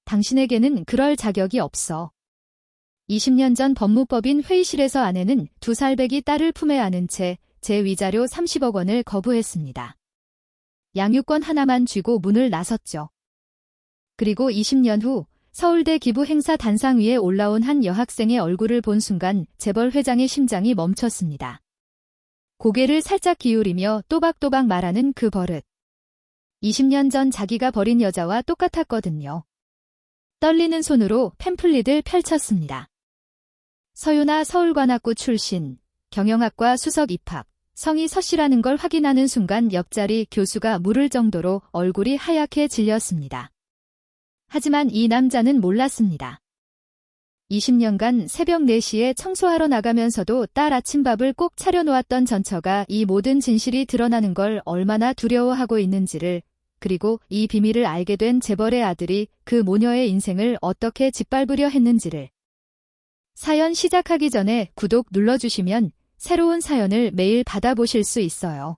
당신에게는 그럴 자격이 없어. 20년 전 법무법인 회의실에서 아내는 2살배기 딸을 품에 안은 채 제 위자료 30억 원을 거부했습니다. 양육권 하나만 쥐고 문을 나섰죠. 그리고 20년 후 서울대 기부 행사 단상 위에 올라온 한 여학생의 얼굴을 본 순간 재벌 회장의 심장이 멈췄습니다. 고개를 살짝 기울이며 또박또박 말하는 그 버릇. 20년 전 자기가 버린 여자와 똑같았거든요. 떨리는 손으로 팸플릿을 펼쳤습니다. 서유나 서울관악구 출신, 경영학과 수석 입학, 성이 서씨라는 걸 확인하는 순간 옆자리 교수가 물을 정도로 얼굴이 하얗게 질렸습니다. 하지만 이 남자는 몰랐습니다. 20년간 새벽 4시에 청소하러 나가면서도 딸 아침밥을 꼭 차려놓았던 전처가 이 모든 진실이 드러나는 걸 얼마나 두려워하고 있는지를, 그리고 이 비밀을 알게 된 재벌의 아들이 그 모녀의 인생을 어떻게 짓밟으려 했는지를. 사연 시작하기 전에 구독 눌러주시면 새로운 사연을 매일 받아보실 수 있어요.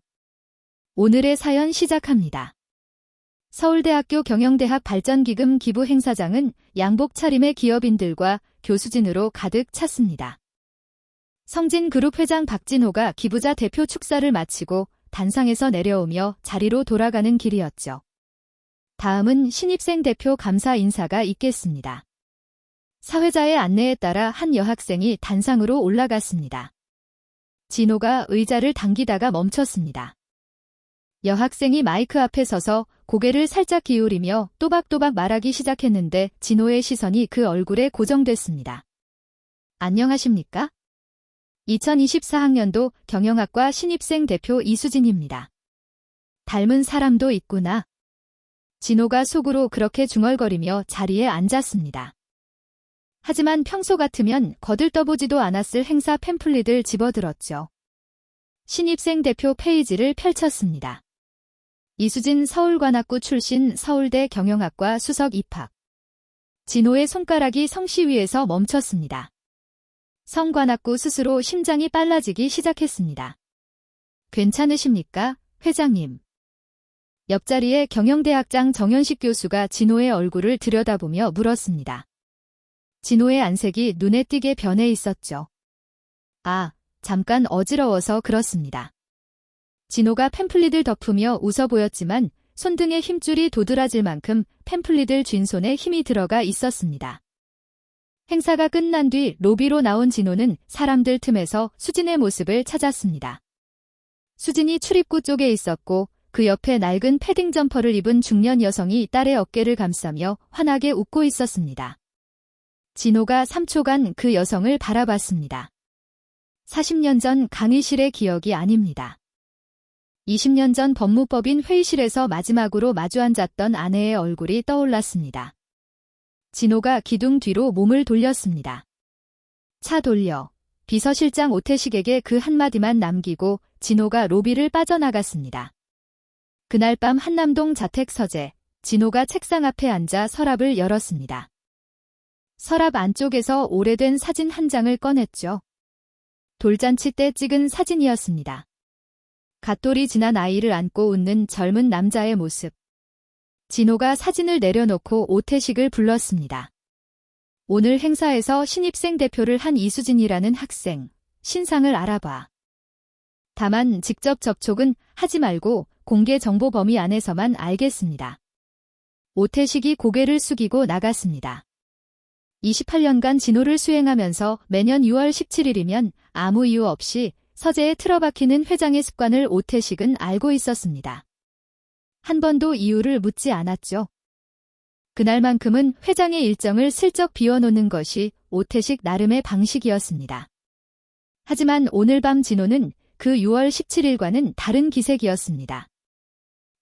오늘의 사연 시작합니다. 서울대학교 경영대학 발전기금 기부 행사장은 양복 차림의 기업인들과 교수진으로 가득 찼습니다. 성진그룹 회장 박진호가 기부자 대표 축사를 마치고 단상에서 내려오며 자리로 돌아가는 길이었죠. 다음은 신입생 대표 감사 인사가 있겠습니다. 사회자의 안내에 따라 한 여학생이 단상으로 올라갔습니다. 진호가 의자를 당기다가 멈췄습니다. 여학생이 마이크 앞에 서서 고개를 살짝 기울이며 또박또박 말하기 시작했는데 진호의 시선이 그 얼굴에 고정됐습니다. 안녕하십니까? 2024학년도 경영학과 신입생 대표 이수진입니다. 닮은 사람도 있구나. 진호가 속으로 그렇게 중얼거리며 자리에 앉았습니다. 하지만 평소 같으면 거들떠보지도 않았을 행사 팸플릿을 집어들었죠. 신입생 대표 페이지를 펼쳤습니다. 이수진 서울관악구 출신 서울대 경영학과 수석 입학. 진호의 손가락이 성씨 위에서 멈췄습니다. 성관악구 스스로 심장이 빨라지기 시작했습니다. 괜찮으십니까, 회장님? 옆자리에 경영대학장 정현식 교수가 진호의 얼굴을 들여다보며 물었습니다. 진호의 안색이 눈에 띄게 변해 있었죠. 아, 잠깐 어지러워서 그렇습니다. 진호가 팸플릿을 덮으며 웃어 보였지만 손등의 힘줄이 도드라질 만큼 팸플릿을 쥔 손에 힘이 들어가 있었습니다. 행사가 끝난 뒤 로비로 나온 진호는 사람들 틈에서 수진의 모습을 찾았습니다. 수진이 출입구 쪽에 있었고 그 옆에 낡은 패딩 점퍼를 입은 중년 여성이 딸의 어깨를 감싸며 환하게 웃고 있었습니다. 진호가 3초간 그 여성을 바라봤습니다. 40년 전 강의실의 기억이 아닙니다. 20년 전 법무법인 회의실에서 마지막으로 마주 앉았던 아내의 얼굴이 떠올랐습니다. 진호가 기둥 뒤로 몸을 돌렸습니다. 차 돌려. 비서실장 오태식에게 그 한마디만 남기고 진호가 로비를 빠져나갔습니다. 그날 밤 한남동 자택 서재, 진호가 책상 앞에 앉아 서랍을 열었습니다. 서랍 안쪽에서 오래된 사진 한 장을 꺼냈죠. 돌잔치 때 찍은 사진이었습니다. 갓돌이 지난 아이를 안고 웃는 젊은 남자의 모습. 진호가 사진을 내려놓고 오태식을 불렀습니다. 오늘 행사에서 신입생 대표를 한 이수진이라는 학생, 신상을 알아봐. 다만 직접 접촉은 하지 말고 공개 정보 범위 안에서만 알겠습니다. 오태식이 고개를 숙이고 나갔습니다. 28년간 진호를 수행하면서 매년 6월 17일이면 아무 이유 없이 서재에 틀어박히는 회장의 습관을 오태식은 알고 있었습니다. 한 번도 이유를 묻지 않았죠. 그날만큼은 회장의 일정을 슬쩍 비워놓는 것이 오태식 나름의 방식이었습니다. 하지만 오늘 밤 진호는 그 6월 17일과는 다른 기색이었습니다.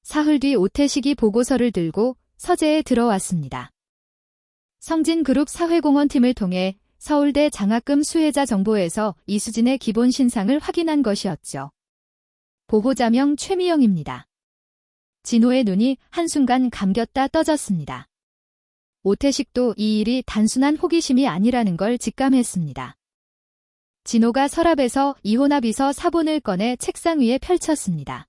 사흘 뒤 오태식이 보고서를 들고 서재에 들어왔습니다. 성진그룹 사회공헌팀을 통해 서울대 장학금 수혜자 정보에서 이수진의 기본 신상을 확인한 것이었죠. 보호자명 최미영입니다. 진호의 눈이 한순간 감겼다 떠졌습니다. 오태식도 이 일이 단순한 호기심이 아니라는 걸 직감했습니다. 진호가 서랍에서 이혼합의서 사본을 꺼내 책상 위에 펼쳤습니다.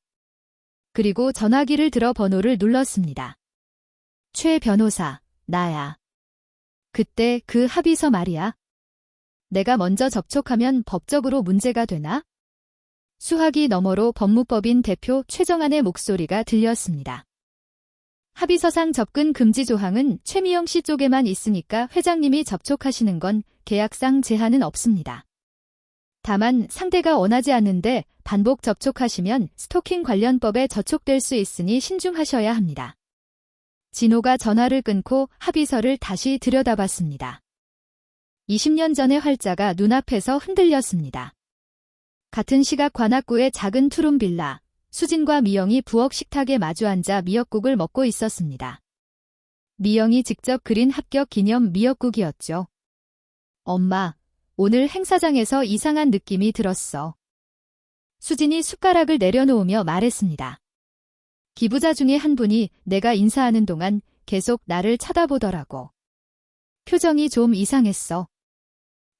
그리고 전화기를 들어 번호를 눌렀습니다. 최 변호사, 나야. 그때 그 합의서 말이야. 내가 먼저 접촉하면 법적으로 문제가 되나? 수화기 너머로 법무법인 대표 최정안의 목소리가 들렸습니다. 합의서상 접근 금지 조항은 최미영 씨 쪽에만 있으니까 회장님이 접촉하시는 건 계약상 제한은 없습니다. 다만 상대가 원하지 않는데 반복 접촉하시면 스토킹 관련법에 저촉될 수 있으니 신중하셔야 합니다. 진호가 전화를 끊고 합의서를 다시 들여다봤습니다. 20년 전의 활자가 눈앞에서 흔들렸습니다. 같은 시각 관악구의 작은 투룸 빌라, 수진과 미영이 부엌 식탁에 마주 앉아 미역국을 먹고 있었습니다. 미영이 직접 그린 합격 기념 미역국이었죠. 엄마, 오늘 행사장에서 이상한 느낌이 들었어. 수진이 숟가락을 내려놓으며 말했습니다. 기부자 중에 한 분이 내가 인사하는 동안 계속 나를 쳐다보더라고. 표정이 좀 이상했어.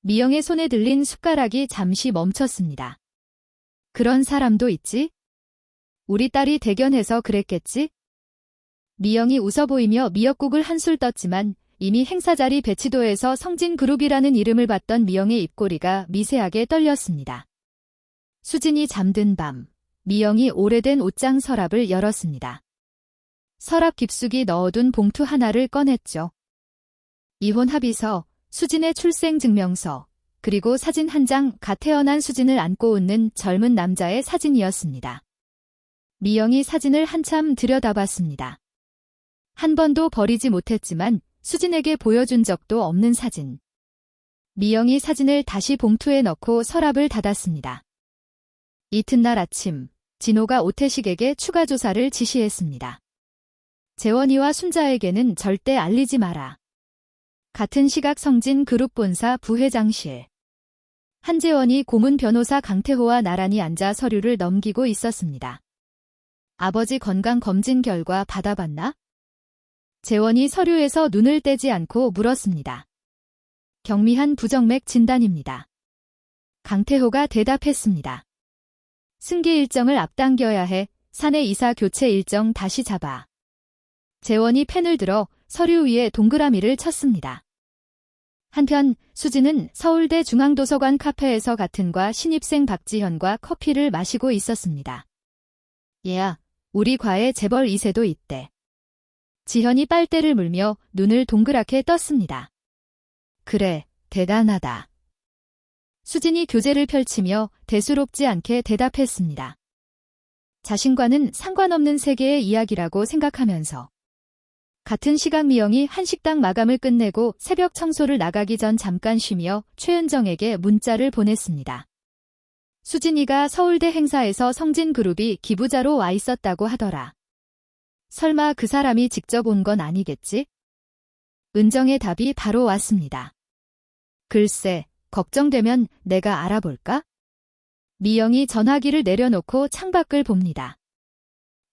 미영의 손에 들린 숟가락이 잠시 멈췄습니다. 그런 사람도 있지? 우리 딸이 대견해서 그랬겠지? 미영이 웃어 보이며 미역국을 한술 떴지만 이미 행사 자리 배치도에서 성진그룹이라는 이름을 받던 미영의 입꼬리가 미세하게 떨렸습니다. 수진이 잠든 밤, 미영이 오래된 옷장 서랍을 열었습니다. 서랍 깊숙이 넣어둔 봉투 하나를 꺼냈죠. 이혼 합의서, 수진의 출생증명서, 그리고 사진 한 장, 갓 태어난 수진을 안고 웃는 젊은 남자의 사진이었습니다. 미영이 사진을 한참 들여다봤습니다. 한 번도 버리지 못했지만 수진에게 보여준 적도 없는 사진. 미영이 사진을 다시 봉투에 넣고 서랍을 닫았습니다. 이튿날 아침, 진호가 오태식에게 추가 조사를 지시했습니다. 재원이와 순자에게는 절대 알리지 마라. 같은 시각 성진그룹 본사 부회장실. 한재원이 고문 변호사 강태호와 나란히 앉아 서류를 넘기고 있었습니다. 아버지 건강검진 결과 받아봤나? 재원이 서류에서 눈을 떼지 않고 물었습니다. 경미한 부정맥 진단입니다. 강태호가 대답했습니다. 승계 일정을 앞당겨야 해. 사내 이사 교체 일정 다시 잡아. 재원이 펜을 들어 서류 위에 동그라미를 쳤습니다. 한편 수진은 서울대 중앙도서관 카페에서 같은 과 신입생 박지현과 커피를 마시고 있었습니다. 얘야, 우리 과에 재벌 2세도 있대. 지현이 빨대를 물며 눈을 동그랗게 떴습니다. 그래, 대단하다. 수진이 교재를 펼치며 대수롭지 않게 대답했습니다. 자신과는 상관없는 세계의 이야기라고 생각하면서. 같은 시각 미영이 한식당 마감을 끝내고 새벽 청소를 나가기 전 잠깐 쉬며 최은정에게 문자를 보냈습니다. 수진이가 서울대 행사에서 성진그룹이 기부자로 와 있었다고 하더라. 설마 그 사람이 직접 온 건 아니겠지? 은정의 답이 바로 왔습니다. 글쎄, 걱정되면 내가 알아볼까? 미영이 전화기를 내려놓고 창밖을 봅니다.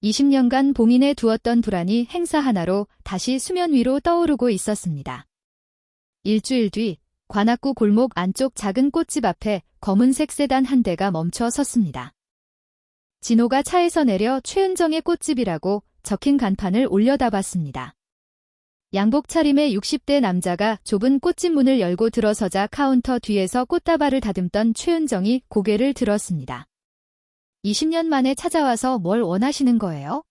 20년간 봉인해 두었던 불안이 행사 하나로 다시 수면 위로 떠오르고 있었습니다. 일주일 뒤 관악구 골목 안쪽 작은 꽃집 앞에 검은색 세단 한 대가 멈춰 섰습니다. 진호가 차에서 내려 최은정의 꽃집이라고 적힌 간판을 올려다봤습니다. 양복 차림의 60대 남자가 좁은 꽃집 문을 열고 들어서자 카운터 뒤에서 꽃다발을 다듬던 최은정이 고개를 들었습니다. 20년 만에 찾아와서 뭘 원하시는 거예요?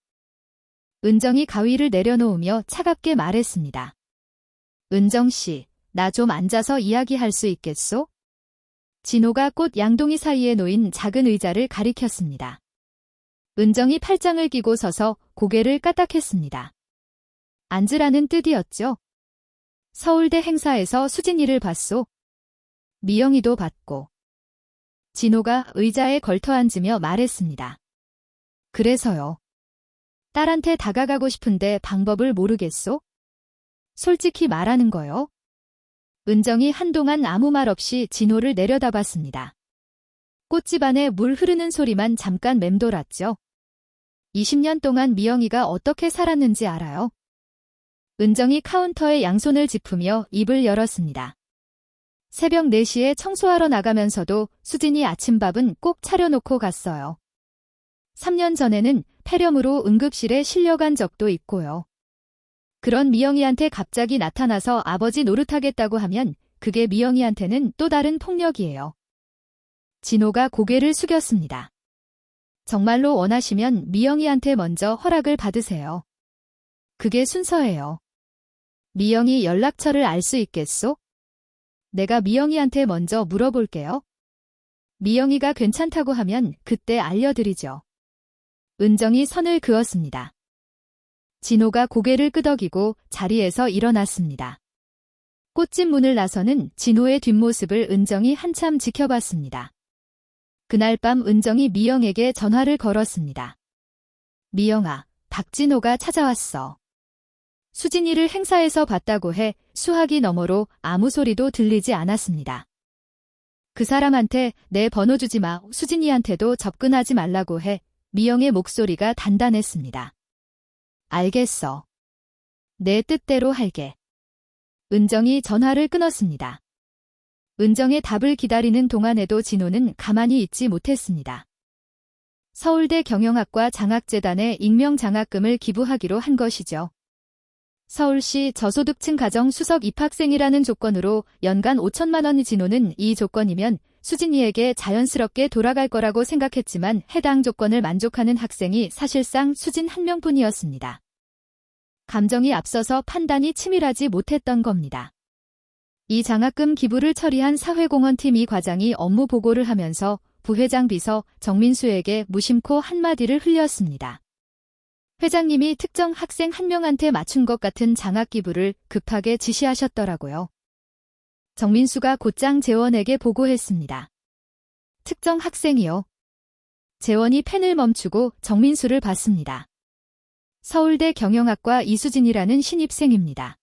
은정이 가위를 내려놓으며 차갑게 말했습니다. 은정 씨, 나 좀 앉아서 이야기할 수 있겠소? 진호가 꽃 양동이 사이에 놓인 작은 의자를 가리켰습니다. 은정이 팔짱을 끼고 서서 고개를 까딱했습니다. 앉으라는 뜻이었죠. 서울대 행사에서 수진이를 봤소. 미영이도 봤고. 진호가 의자에 걸터앉으며 말했습니다. 그래서요. 딸한테 다가가고 싶은데 방법을 모르겠소? 솔직히 말하는 거요. 은정이 한동안 아무 말 없이 진호를 내려다봤습니다. 꽃집 안에 물 흐르는 소리만 잠깐 맴돌았죠. 20년 동안 미영이가 어떻게 살았는지 알아요? 은정이 카운터에 양손을 짚으며 입을 열었습니다. 새벽 4시에 청소하러 나가면서도 수진이 아침밥은 꼭 차려놓고 갔어요. 3년 전에는 폐렴으로 응급실에 실려간 적도 있고요. 그런 미영이한테 갑자기 나타나서 아버지 노릇하겠다고 하면 그게 미영이한테는 또 다른 폭력이에요. 진호가 고개를 숙였습니다. 정말로 원하시면 미영이한테 먼저 허락을 받으세요. 그게 순서예요. 미영이 연락처를 알 수 있겠소? 내가 미영이한테 먼저 물어볼게요. 미영이가 괜찮다고 하면 그때 알려드리죠. 은정이 선을 그었습니다. 진호가 고개를 끄덕이고 자리에서 일어났습니다. 꽃집 문을 나서는 진호의 뒷모습을 은정이 한참 지켜봤습니다. 그날 밤 은정이 미영에게 전화를 걸었습니다. 미영아, 박진호가 찾아왔어. 수진이를 행사에서 봤다고 해 수화기 너머로 아무 소리도 들리지 않았습니다. 그 사람한테 내 번호 주지 마, 수진이한테도 접근하지 말라고 해. 미영의 목소리가 단단했습니다. 알겠어. 내 뜻대로 할게. 은정이 전화를 끊었습니다. 은정의 답을 기다리는 동안에도 진호는 가만히 있지 못했습니다. 서울대 경영학과 장학재단에 익명장학금을 기부하기로 한 것이죠. 서울시 저소득층 가정 수석 입학생이라는 조건으로 연간 5천만 원이 진호는 이 조건이면 수진이에게 자연스럽게 돌아갈 거라고 생각했지만 해당 조건을 만족하는 학생이 사실상 수진 한 명뿐이었습니다. 감정이 앞서서 판단이 치밀하지 못했던 겁니다. 이 장학금 기부를 처리한 사회공헌팀 이 과장이 업무 보고를 하면서 부회장 비서 정민수에게 무심코 한마디를 흘렸습니다. 회장님이 특정 학생 한 명한테 맞춘 것 같은 장학 기부를 급하게 지시하셨더라고요. 정민수가 곧장 재원에게 보고했습니다. 특정 학생이요. 재원이 펜을 멈추고 정민수를 봤습니다. 서울대 경영학과 이수진이라는 신입생입니다.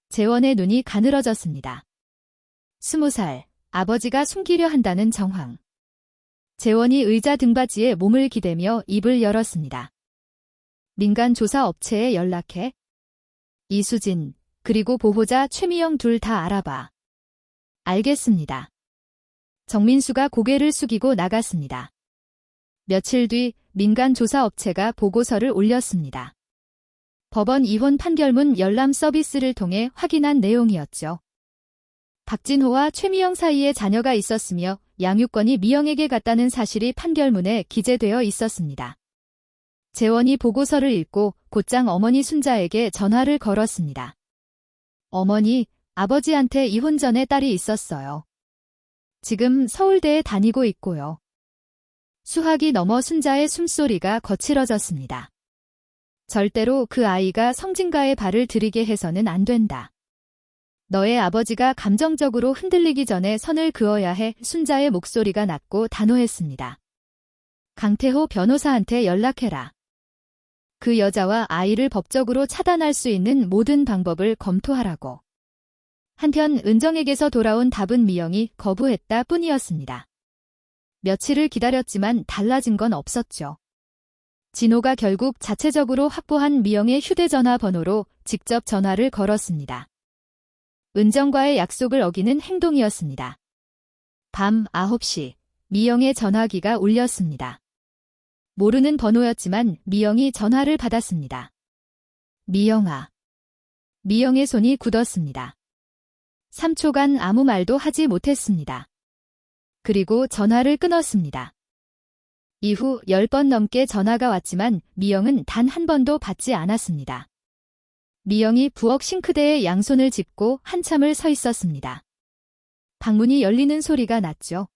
재원의 눈이 가늘어졌습니다. 20살, 아버지가 숨기려 한다는 정황. 재원이 의자 등받이에 몸을 기대며 입을 열었습니다. 민간 조사 업체에 연락해. 이수진, 그리고 보호자 최미영 둘 다 알아봐. 알겠습니다. 정민수가 고개를 숙이고 나갔습니다. 며칠 뒤 민간 조사 업체가 보고서를 올렸습니다. 법원 이혼 판결문 열람 서비스를 통해 확인한 내용이었죠. 박진호와 최미영 사이에 자녀가 있었으며 양육권이 미영에게 갔다는 사실이 판결문에 기재되어 있었습니다. 재원이 보고서를 읽고 곧장 어머니 순자에게 전화를 걸었습니다. 어머니, 아버지한테 이혼 전에 딸이 있었어요. 지금 서울대에 다니고 있고요. 수학이 넘어 순자의 숨소리가 거칠어졌습니다. 절대로 그 아이가 성진가에 발을 들이게 해서는 안 된다. 너의 아버지가 감정적으로 흔들리기 전에 선을 그어야 해. 순자의 목소리가 낮고 단호했습니다. 강태호 변호사한테 연락해라. 그 여자와 아이를 법적으로 차단할 수 있는 모든 방법을 검토하라고. 한편 은정에게서 돌아온 답은 미영이 거부했다 뿐이었습니다. 며칠을 기다렸지만 달라진 건 없었죠. 진호가 결국 자체적으로 확보한 미영의 휴대전화 번호로 직접 전화를 걸었습니다. 은정과의 약속을 어기는 행동이었습니다. 밤 9시, 미영의 전화기가 울렸습니다. 모르는 번호였지만 미영이 전화를 받았습니다. 미영아. 미영의 손이 굳었습니다. 3초간 아무 말도 하지 못했습니다. 그리고 전화를 끊었습니다. 이후 10번 넘게 전화가 왔지만 미영은 단 한 번도 받지 않았습니다. 미영이 부엌 싱크대에 양손을 짚고 한참을 서 있었습니다. 방문이 열리는 소리가 났죠.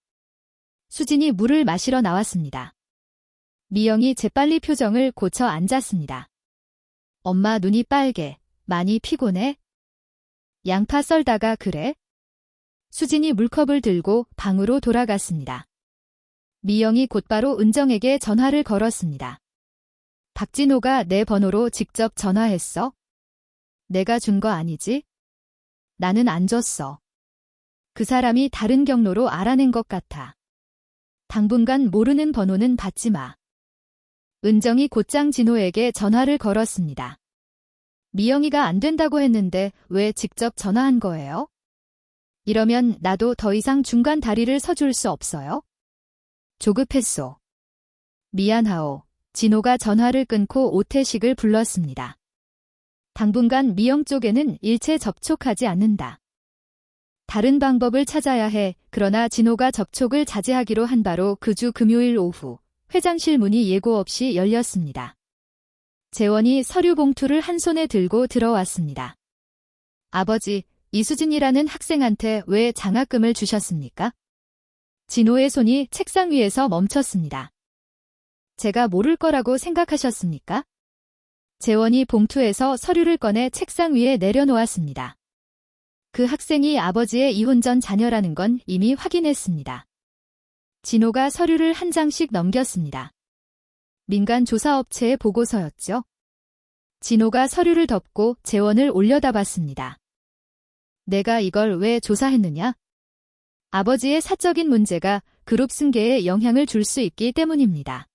수진이 물을 마시러 나왔습니다. 미영이 재빨리 표정을 고쳐 앉았습니다. 엄마 눈이 빨개. 많이 피곤해? 양파 썰다가 그래? 수진이 물컵을 들고 방으로 돌아갔습니다. 미영이 곧바로 은정에게 전화를 걸었습니다. 박진호가 내 번호로 직접 전화했어? 내가 준 거 아니지? 나는 안 줬어. 그 사람이 다른 경로로 알아낸 것 같아. 당분간 모르는 번호는 받지 마. 은정이 곧장 진호에게 전화를 걸었습니다. 미영이가 안 된다고 했는데 왜 직접 전화한 거예요? 이러면 나도 더 이상 중간 다리를 서줄 수 없어요? 조급했소. 미안하오. 진호가 전화를 끊고 오태식을 불렀습니다. 당분간 미영 쪽에는 일체 접촉하지 않는다. 다른 방법을 찾아야 해. 그러나 진호가 접촉을 자제하기로 한 바로 그 주 금요일 오후 회장실 문이 예고 없이 열렸습니다. 재원이 서류 봉투를 한 손에 들고 들어왔습니다. 아버지, 이수진이라는 학생한테 왜 장학금을 주셨습니까? 진호의 손이 책상 위에서 멈췄습니다. 제가 모를 거라고 생각하셨습니까? 재원이 봉투에서 서류를 꺼내 책상 위에 내려놓았습니다. 그 학생이 아버지의 이혼 전 자녀라는 건 이미 확인했습니다. 진호가 서류를 한 장씩 넘겼습니다. 민간 조사업체의 보고서였죠. 진호가 서류를 덮고 재원을 올려다봤습니다. 내가 이걸 왜 조사했느냐? 아버지의 사적인 문제가 그룹 승계에 영향을 줄 수 있기 때문입니다.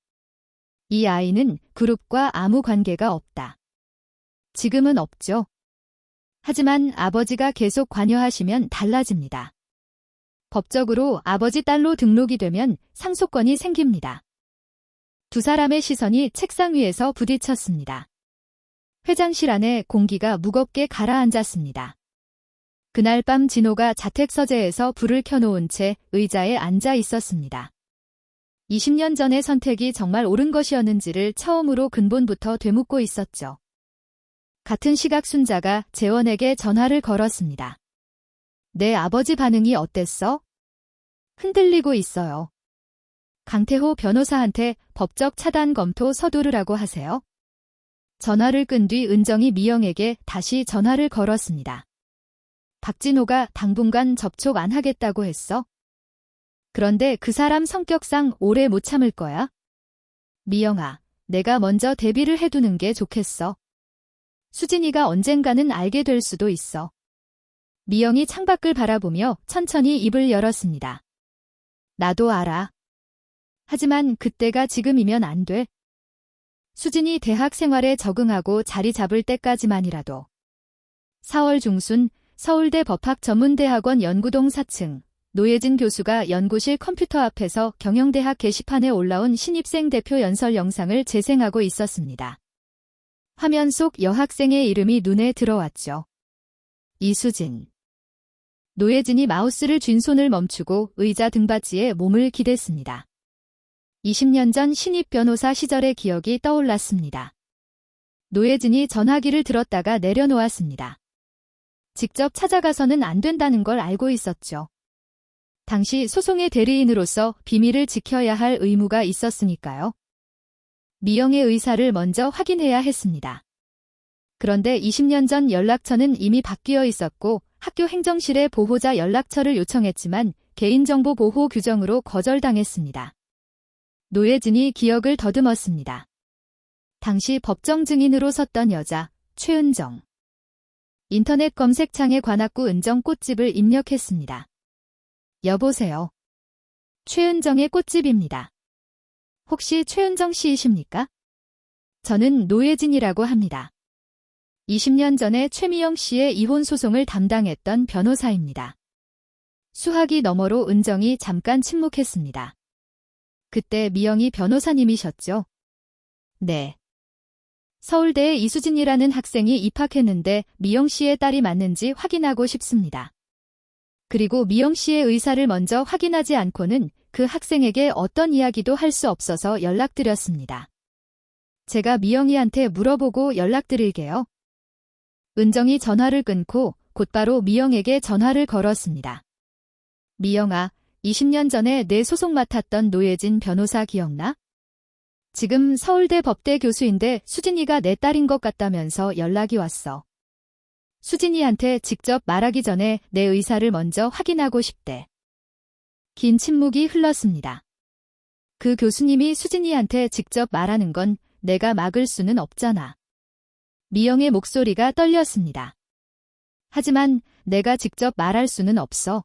이 아이는 그룹과 아무 관계가 없다. 지금은 없죠. 하지만 아버지가 계속 관여하시면 달라집니다. 법적으로 아버지 딸로 등록이 되면 상속권이 생깁니다. 두 사람의 시선이 책상 위에서 부딪혔습니다. 회장실 안에 공기가 무겁게 가라앉았습니다. 그날 밤 진호가 자택 서재에서 불을 켜놓은 채 의자에 앉아 있었습니다. 20년 전의 선택이 정말 옳은 것이었는지를 처음으로 근본부터 되묻고 있었죠. 같은 시각 순자가 재원에게 전화를 걸었습니다. 내 아버지 반응이 어땠어? 흔들리고 있어요. 강태호 변호사한테 법적 차단 검토 서두르라고 하세요. 전화를 끈 뒤 은정이 미영에게 다시 전화를 걸었습니다. 박진호가 당분간 접촉 안 하겠다고 했어? 그런데 그 사람 성격상 오래 못 참을 거야. 미영아, 내가 먼저 대비를 해두는 게 좋겠어. 수진이가 언젠가는 알게 될 수도 있어. 미영이 창밖을 바라보며 천천히 입을 열었습니다. 나도 알아. 하지만 그때가 지금이면 안 돼. 수진이 대학 생활에 적응하고 자리 잡을 때까지만이라도. 4월 중순 서울대 법학전문대학원 연구동 4층 노예진 교수가 연구실 컴퓨터 앞에서 경영대학 게시판에 올라온 신입생 대표 연설 영상을 재생하고 있었습니다. 화면 속 여학생의 이름이 눈에 들어왔죠. 이수진. 노예진이 마우스를 쥔 손을 멈추고 의자 등받이에 몸을 기댔습니다. 20년 전 신입 변호사 시절의 기억이 떠올랐습니다. 노예진이 전화기를 들었다가 내려놓았습니다. 직접 찾아가서는 안 된다는 걸 알고 있었죠. 당시 소송의 대리인으로서 비밀을 지켜야 할 의무가 있었으니까요. 미영의 의사를 먼저 확인해야 했습니다. 그런데 20년 전 연락처는 이미 바뀌어 있었고 학교 행정실에 보호자 연락처를 요청했지만 개인정보 보호 규정으로 거절당했습니다. 노예진이 기억을 더듬었습니다. 당시 법정 증인으로 섰던 여자, 최은정. 인터넷 검색창에 관악구 은정 꽃집을 입력했습니다. 여보세요. 최은정의 꽃집입니다. 혹시 최은정 씨이십니까? 저는 노예진이라고 합니다. 20년 전에 최미영 씨의 이혼 소송을 담당했던 변호사입니다. 수화기 너머로 은정이 잠깐 침묵했습니다. 그때 미영이 변호사님이셨죠? 네. 서울대에 이수진이라는 학생이 입학했는데 미영 씨의 딸이 맞는지 확인하고 싶습니다. 그리고 미영 씨의 의사를 먼저 확인하지 않고는 그 학생에게 어떤 이야기도 할 수 없어서 연락드렸습니다. 제가 미영이한테 물어보고 연락드릴게요. 은정이 전화를 끊고 곧바로 미영에게 전화를 걸었습니다. 미영아, 20년 전에 내 소송 맡았던 노예진 변호사 기억나? 지금 서울대 법대 교수인데 수진이가 내 딸인 것 같다면서 연락이 왔어. 수진이한테 직접 말하기 전에 내 의사를 먼저 확인하고 싶대. 긴 침묵이 흘렀습니다. 그 교수님이 수진이한테 직접 말하는 건 내가 막을 수는 없잖아. 미영의 목소리가 떨렸습니다. 하지만 내가 직접 말할 수는 없어.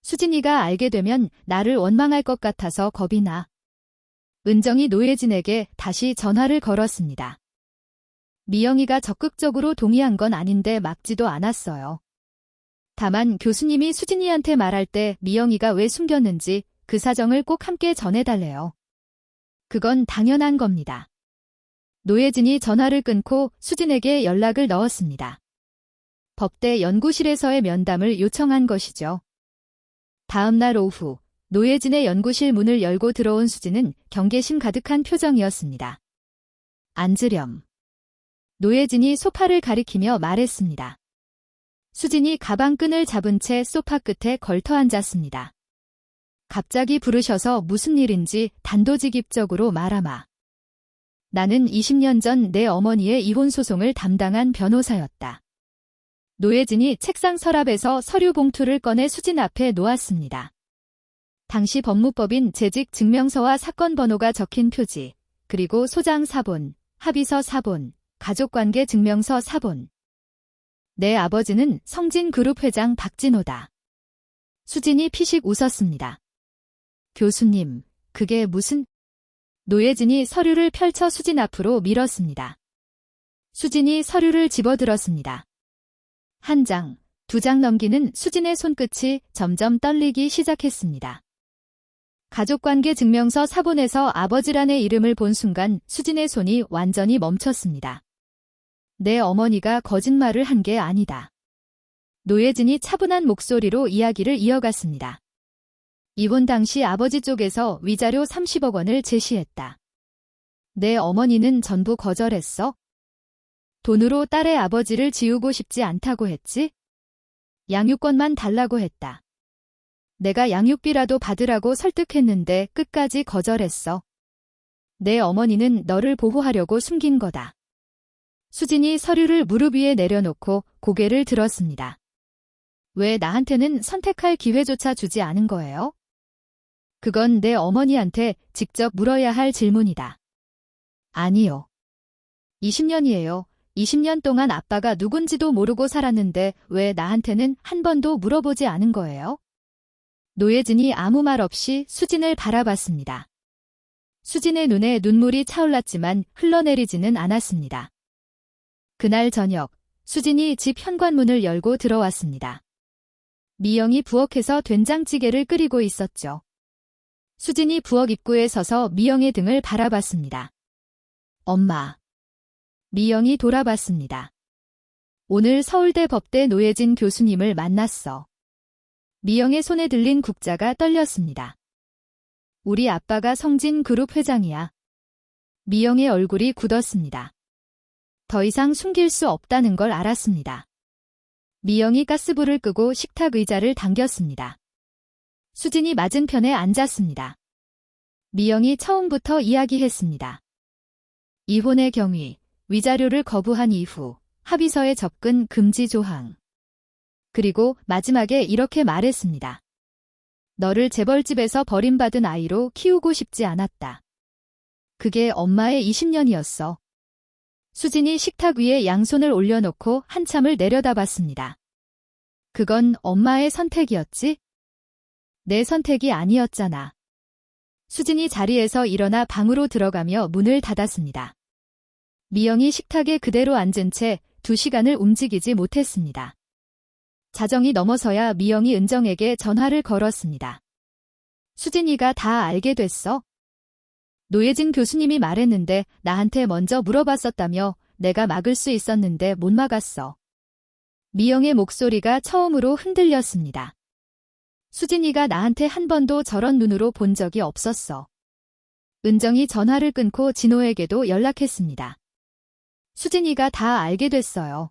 수진이가 알게 되면 나를 원망할 것 같아서 겁이 나. 은정이 노예진에게 다시 전화를 걸었습니다. 미영이가 적극적으로 동의한 건 아닌데 막지도 않았어요. 다만 교수님이 수진이한테 말할 때 미영이가 왜 숨겼는지 그 사정을 꼭 함께 전해달래요. 그건 당연한 겁니다. 노예진이 전화를 끊고 수진에게 연락을 넣었습니다. 법대 연구실에서의 면담을 요청한 것이죠. 다음 날 오후 노예진의 연구실 문을 열고 들어온 수진은 경계심 가득한 표정이었습니다. 앉으렴. 노예진이 소파를 가리키며 말했습니다. 수진이 가방끈을 잡은 채 소파 끝에 걸터 앉았습니다. 갑자기 부르셔서 무슨 일인지 단도직입적으로 말하마. 나는 20년 전 내 어머니의 이혼 소송을 담당한 변호사였다. 노예진이 책상 서랍에서 서류 봉투를 꺼내 수진 앞에 놓았습니다. 당시 법무법인 재직 증명서와 사건 번호가 적힌 표지, 그리고 소장 사본, 합의서 사본, 가족관계 증명서 사본. 내 아버지는 성진그룹 회장 박진호다. 수진이 피식 웃었습니다. 교수님, 그게 무슨... 노예진이 서류를 펼쳐 수진 앞으로 밀었습니다. 수진이 서류를 집어들었습니다. 한 장, 두 장 넘기는 수진의 손끝이 점점 떨리기 시작했습니다. 가족관계 증명서 사본에서 아버지란의 이름을 본 순간 수진의 손이 완전히 멈췄습니다. 내 어머니가 거짓말을 한 게 아니다. 노예진이 차분한 목소리로 이야기를 이어갔습니다. 이혼 당시 아버지 쪽에서 위자료 30억 원을 제시했다. 내 어머니는 전부 거절했어? 돈으로 딸의 아버지를 지우고 싶지 않다고 했지? 양육권만 달라고 했다. 내가 양육비라도 받으라고 설득했는데 끝까지 거절했어. 내 어머니는 너를 보호하려고 숨긴 거다. 수진이 서류를 무릎 위에 내려놓고 고개를 들었습니다. 왜 나한테는 선택할 기회조차 주지 않은 거예요? 그건 내 어머니한테 직접 물어야 할 질문이다. 아니요. 20년이에요. 20년 동안 아빠가 누군지도 모르고 살았는데 왜 나한테는 한 번도 물어보지 않은 거예요? 노예진이 아무 말 없이 수진을 바라봤습니다. 수진의 눈에 눈물이 차올랐지만 흘러내리지는 않았습니다. 그날 저녁, 수진이 집 현관문을 열고 들어왔습니다. 미영이 부엌에서 된장찌개를 끓이고 있었죠. 수진이 부엌 입구에 서서 미영의 등을 바라봤습니다. 엄마. 미영이 돌아봤습니다. 오늘 서울대 법대 노예진 교수님을 만났어. 미영의 손에 들린 국자가 떨렸습니다. 우리 아빠가 성진그룹 회장이야. 미영의 얼굴이 굳었습니다. 더 이상 숨길 수 없다는 걸 알았습니다. 미영이 가스불을 끄고 식탁 의자를 당겼습니다. 수진이 맞은편에 앉았습니다. 미영이 처음부터 이야기했습니다. 이혼의 경위, 위자료를 거부한 이후, 합의서에 접근 금지 조항. 그리고 마지막에 이렇게 말했습니다. 너를 재벌집에서 버림받은 아이로 키우고 싶지 않았다. 그게 엄마의 20년이었어. 수진이 식탁 위에 양손을 올려놓고 한참을 내려다봤습니다. 그건 엄마의 선택이었지? 내 선택이 아니었잖아. 수진이 자리에서 일어나 방으로 들어가며 문을 닫았습니다. 미영이 식탁에 그대로 앉은 채 2시간을 움직이지 못했습니다. 자정이 넘어서야 미영이 은정에게 전화를 걸었습니다. 수진이가 다 알게 됐어? 노예진 교수님이 말했는데 나한테 먼저 물어봤었다며 내가 막을 수 있었는데 못 막았어. 미영의 목소리가 처음으로 흔들렸습니다. 수진이가 나한테 한 번도 저런 눈으로 본 적이 없었어. 은정이 전화를 끊고 진호에게도 연락했습니다. 수진이가 다 알게 됐어요.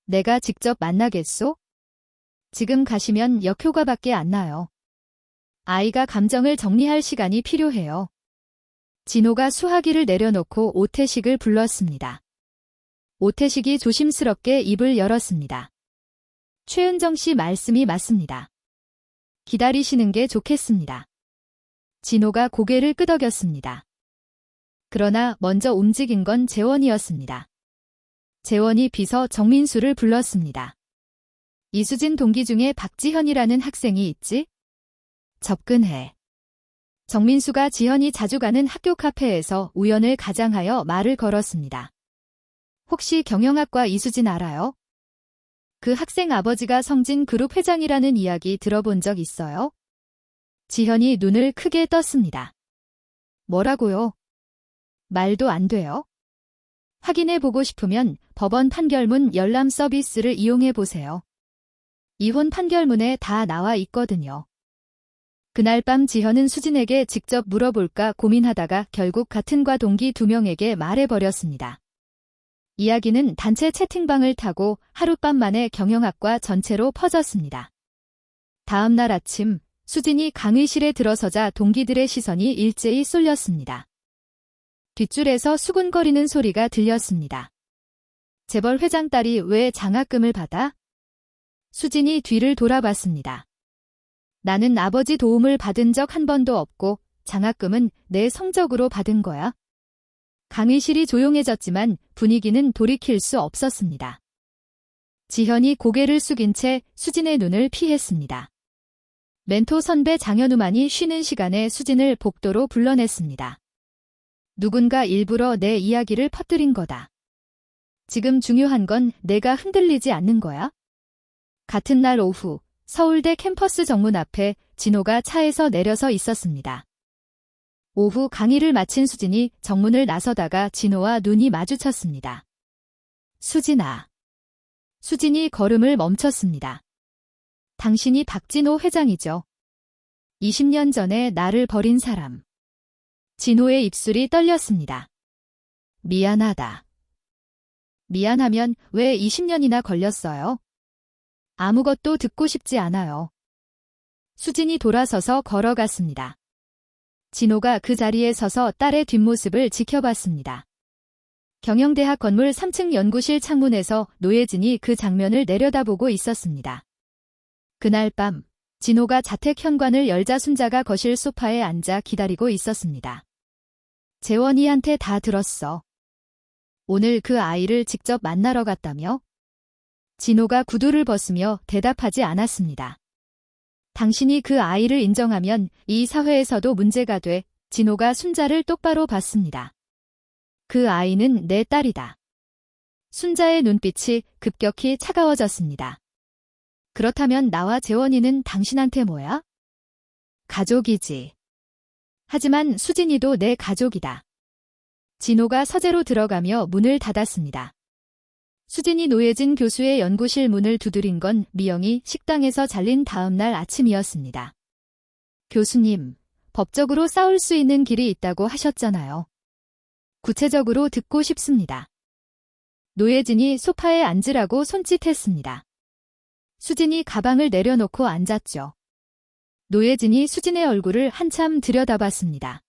내가 직접 만나겠소? 지금 가시면 역효과밖에 안 나요. 아이가 감정을 정리할 시간이 필요해요. 진호가 수화기를 내려놓고 오태식을 불렀습니다. 오태식이 조심스럽게 입을 열었습니다. 최은정 씨 말씀이 맞습니다. 기다리시는 게 좋겠습니다. 진호가 고개를 끄덕였습니다. 그러나 먼저 움직인 건 재원이었습니다. 재원이 비서 정민수를 불렀습니다. 이수진 동기 중에 박지현이라는 학생이 있지? 접근해. 정민수가 지현이 자주 가는 학교 카페에서 우연을 가장하여 말을 걸었습니다. 혹시 경영학과 이수진 알아요? 그 학생 아버지가 성진그룹 회장이라는 이야기 들어본 적 있어요? 지현이 눈을 크게 떴습니다. 뭐라고요? 말도 안 돼요? 확인해 보고 싶으면 법원 판결문 열람 서비스를 이용해 보세요. 이혼 판결문에 다 나와 있거든요. 그날 밤 지현은 수진에게 직접 물어볼까 고민하다가 결국 같은 과 동기 2명에게 말해버렸습니다. 이야기는 단체 채팅방을 타고 하룻밤 만에 경영학과 전체로 퍼졌습니다. 다음 날 아침 수진이 강의실에 들어서자 동기들의 시선이 일제히 쏠렸습니다. 뒷줄에서 수군거리는 소리가 들렸습니다. 재벌 회장 딸이 왜 장학금을 받아? 수진이 뒤를 돌아봤습니다. 나는 아버지 도움을 받은 적 한 번도 없고 장학금은 내 성적으로 받은 거야. 강의실이 조용해졌지만 분위기는 돌이킬 수 없었습니다. 지현이 고개를 숙인 채 수진의 눈을 피했습니다. 멘토 선배 장현우만이 쉬는 시간에 수진을 복도로 불러냈습니다. 누군가 일부러 내 이야기를 퍼뜨린 거다. 지금 중요한 건 내가 흔들리지 않는 거야. 같은 날 오후 서울대 캠퍼스 정문 앞에 진호가 차에서 내려서 있었습니다. 오후 강의를 마친 수진이 정문을 나서다가 진호와 눈이 마주쳤습니다. 수진아. 수진이 걸음을 멈췄습니다. 당신이 박진호 회장이죠. 20년 전에 나를 버린 사람. 진호의 입술이 떨렸습니다. 미안하다. 미안하면 왜 20년이나 걸렸어요? 아무것도 듣고 싶지 않아요. 수진이 돌아서서 걸어갔습니다. 진호가 그 자리에 서서 딸의 뒷모습을 지켜봤습니다. 경영대학 건물 3층 연구실 창문에서 노예진이 그 장면을 내려다보고 있었습니다. 그날 밤 진호가 자택 현관을 열자 순자가 거실 소파에 앉아 기다리고 있었습니다. 재원이한테 다 들었어. 오늘 그 아이를 직접 만나러 갔다며? 진호가 구두를 벗으며 대답하지 않았습니다. 당신이 그 아이를 인정하면 이 사회에서도 문제가 돼. 진호가 순자를 똑바로 봤습니다. 그 아이는 내 딸이다. 순자의 눈빛이 급격히 차가워졌습니다. 그렇다면 나와 재원이는 당신한테 뭐야? 가족이지. 하지만 수진이도 내 가족이다. 진호가 서재로 들어가며 문을 닫았습니다. 수진이 노예진 교수의 연구실 문을 두드린 건 미영이 식당에서 잘린 다음 날 아침이었습니다. 교수님, 법적으로 싸울 수 있는 길이 있다고 하셨잖아요. 구체적으로 듣고 싶습니다. 노예진이 소파에 앉으라고 손짓했습니다. 수진이 가방을 내려놓고 앉았죠. 노예진이 수진의 얼굴을 한참 들여다봤습니다.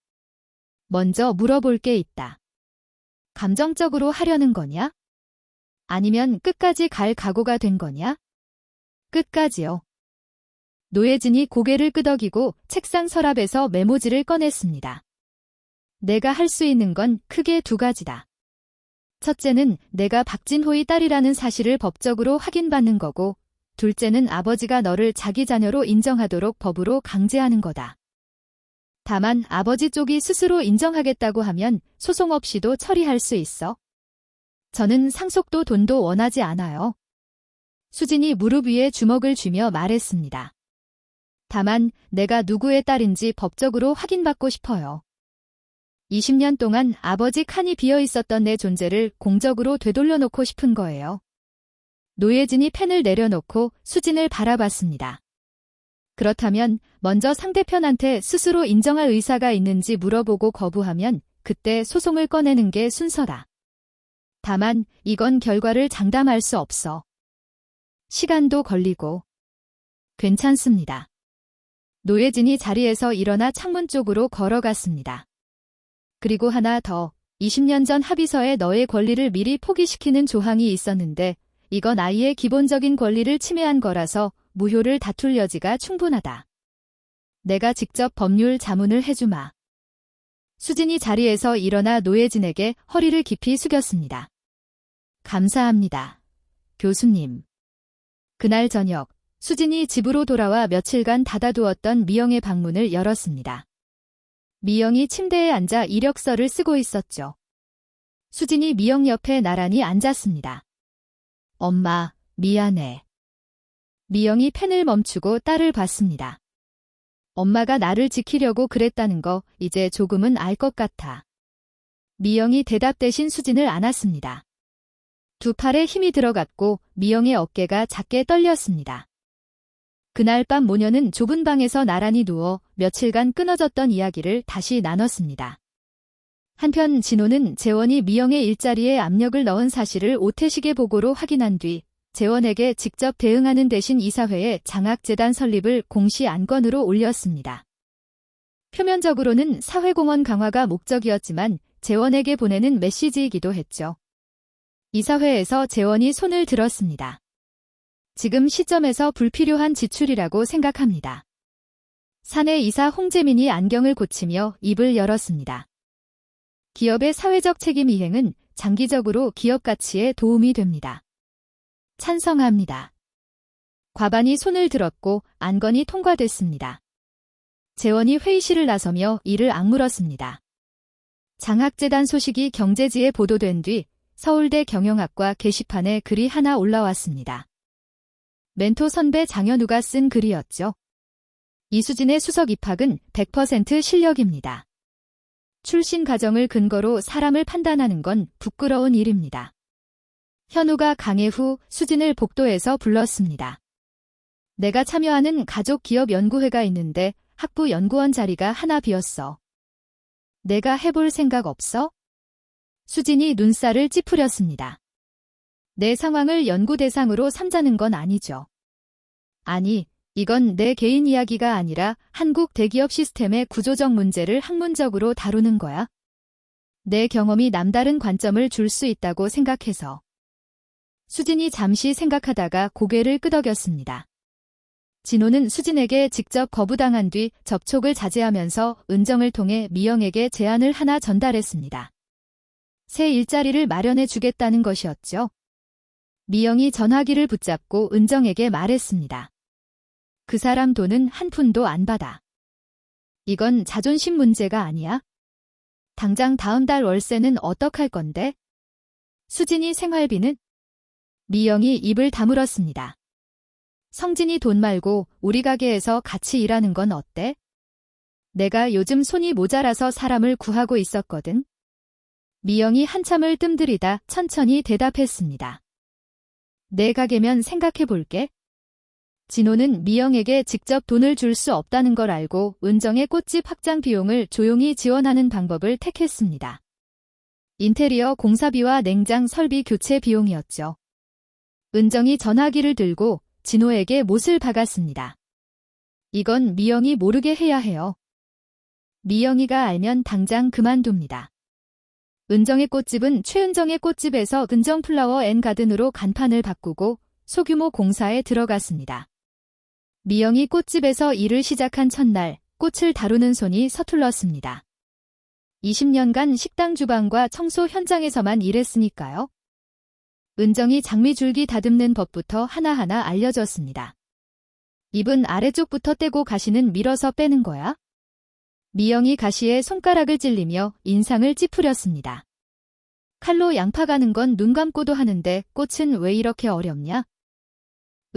먼저 물어볼 게 있다. 감정적으로 하려는 거냐? 아니면 끝까지 갈 각오가 된 거냐? 끝까지요. 노예진이 고개를 끄덕이고 책상 서랍에서 메모지를 꺼냈습니다. 내가 할 수 있는 건 크게 2가지다. 첫째는 내가 박진호의 딸이라는 사실을 법적으로 확인받는 거고, 둘째는 아버지가 너를 자기 자녀로 인정하도록 법으로 강제하는 거다. 다만 아버지 쪽이 스스로 인정하겠다고 하면 소송 없이도 처리할 수 있어. 저는 상속도 돈도 원하지 않아요. 수진이 무릎 위에 주먹을 쥐며 말했습니다. 다만 내가 누구의 딸인지 법적으로 확인받고 싶어요. 20년 동안 아버지 칸이 비어있었던 내 존재를 공적으로 되돌려놓고 싶은 거예요. 노예진이 펜을 내려놓고 수진을 바라봤습니다. 그렇다면 먼저 상대편한테 스스로 인정할 의사가 있는지 물어보고 거부하면 그때 소송을 꺼내는 게 순서다. 다만 이건 결과를 장담할 수 없어. 시간도 걸리고. 괜찮습니다. 노예진이 자리에서 일어나 창문 쪽으로 걸어갔습니다. 그리고 하나 더, 20년 전 합의서에 너의 권리를 미리 포기시키는 조항이 있었는데 이건 아이의 기본적인 권리를 침해한 거라서 무효를 다툴 여지가 충분하다. 내가 직접 법률 자문을 해주마. 수진이 자리에서 일어나 노예진에게 허리를 깊이 숙였습니다. 감사합니다. 교수님. 그날 저녁, 수진이 집으로 돌아와 며칠간 닫아두었던 미영의 방문을 열었습니다. 미영이 침대에 앉아 이력서를 쓰고 있었죠. 수진이 미영 옆에 나란히 앉았습니다. 엄마, 미안해. 미영이 펜을 멈추고 딸을 봤습니다. 엄마가 나를 지키려고 그랬다는 거 이제 조금은 알 것 같아. 미영이 대답 대신 수진을 안았습니다. 두 팔에 힘이 들어갔고 미영의 어깨가 작게 떨렸습니다. 그날 밤 모녀는 좁은 방에서 나란히 누워 며칠간 끊어졌던 이야기를 다시 나눴습니다. 한편 진호는 재원이 미영의 일자리에 압력을 넣은 사실을 오태식의 보고로 확인한 뒤 재원에게 직접 대응하는 대신 이사회에 장학재단 설립을 공시 안건으로 올렸습니다. 표면적으로는 사회공헌 강화가 목적이었지만 재원에게 보내는 메시지이기도 했죠. 이사회에서 재원이 손을 들었습니다. 지금 시점에서 불필요한 지출이라고 생각합니다. 사내 이사 홍재민이 안경을 고치며 입을 열었습니다. 기업의 사회적 책임 이행은 장기적으로 기업 가치에 도움이 됩니다. 찬성합니다. 과반이 손을 들었고 안건이 통과됐습니다. 재원이 회의실을 나서며 이를 악물었습니다. 장학재단 소식이 경제지에 보도된 뒤 서울대 경영학과 게시판에 글이 하나 올라왔습니다. 멘토 선배 장현우가 쓴 글이었죠. 이수진의 수석 입학은 100% 실력입니다. 출신 가정을 근거로 사람을 판단하는 건 부끄러운 일입니다. 현우가 강해 후 수진을 복도에서 불렀습니다. 내가 참여하는 가족기업연구회가 있는데 학부 연구원 자리가 하나 비었어. 내가 해볼 생각 없어? 수진이 눈살을 찌푸렸습니다. 내 상황을 연구 대상으로 삼자는 건 아니죠. 아니, 이건 내 개인 이야기가 아니라 한국 대기업 시스템의 구조적 문제를 학문적으로 다루는 거야. 내 경험이 남다른 관점을 줄 수 있다고 생각해서. 수진이 잠시 생각하다가 고개를 끄덕였습니다. 진호는 수진에게 직접 거부당한 뒤 접촉을 자제하면서 은정을 통해 미영에게 제안을 하나 전달했습니다. 새 일자리를 마련해 주겠다는 것이었죠. 미영이 전화기를 붙잡고 은정에게 말했습니다. 그 사람 돈은 한 푼도 안 받아. 이건 자존심 문제가 아니야? 당장 다음 달 월세는 어떡할 건데? 수진이 생활비는? 미영이 입을 다물었습니다. 성진이 돈 말고 우리 가게에서 같이 일하는 건 어때? 내가 요즘 손이 모자라서 사람을 구하고 있었거든. 미영이 한참을 뜸들이다 천천히 대답했습니다. 내 가게면 생각해 볼게. 진호는 미영에게 직접 돈을 줄 수 없다는 걸 알고 은정의 꽃집 확장 비용을 조용히 지원하는 방법을 택했습니다. 인테리어 공사비와 냉장 설비 교체 비용이었죠. 은정이 전화기를 들고 진호에게 못을 박았습니다. 이건 미영이 모르게 해야 해요. 미영이가 알면 당장 그만둡니다. 은정의 꽃집은 최은정의 꽃집에서 은정플라워 앤 가든으로 간판을 바꾸고 소규모 공사에 들어갔습니다. 미영이 꽃집에서 일을 시작한 첫날 꽃을 다루는 손이 서툴렀습니다. 20년간 식당 주방과 청소 현장에서만 일했으니까요. 은정이 장미줄기 다듬는 법부터 하나하나 알려줬습니다. 잎은 아래쪽부터 떼고 가시는 밀어서 빼는 거야? 미영이 가시에 손가락을 찔리며 인상을 찌푸렸습니다. 칼로 양파 가는 건 눈 감고도 하는데 꽃은 왜 이렇게 어렵냐?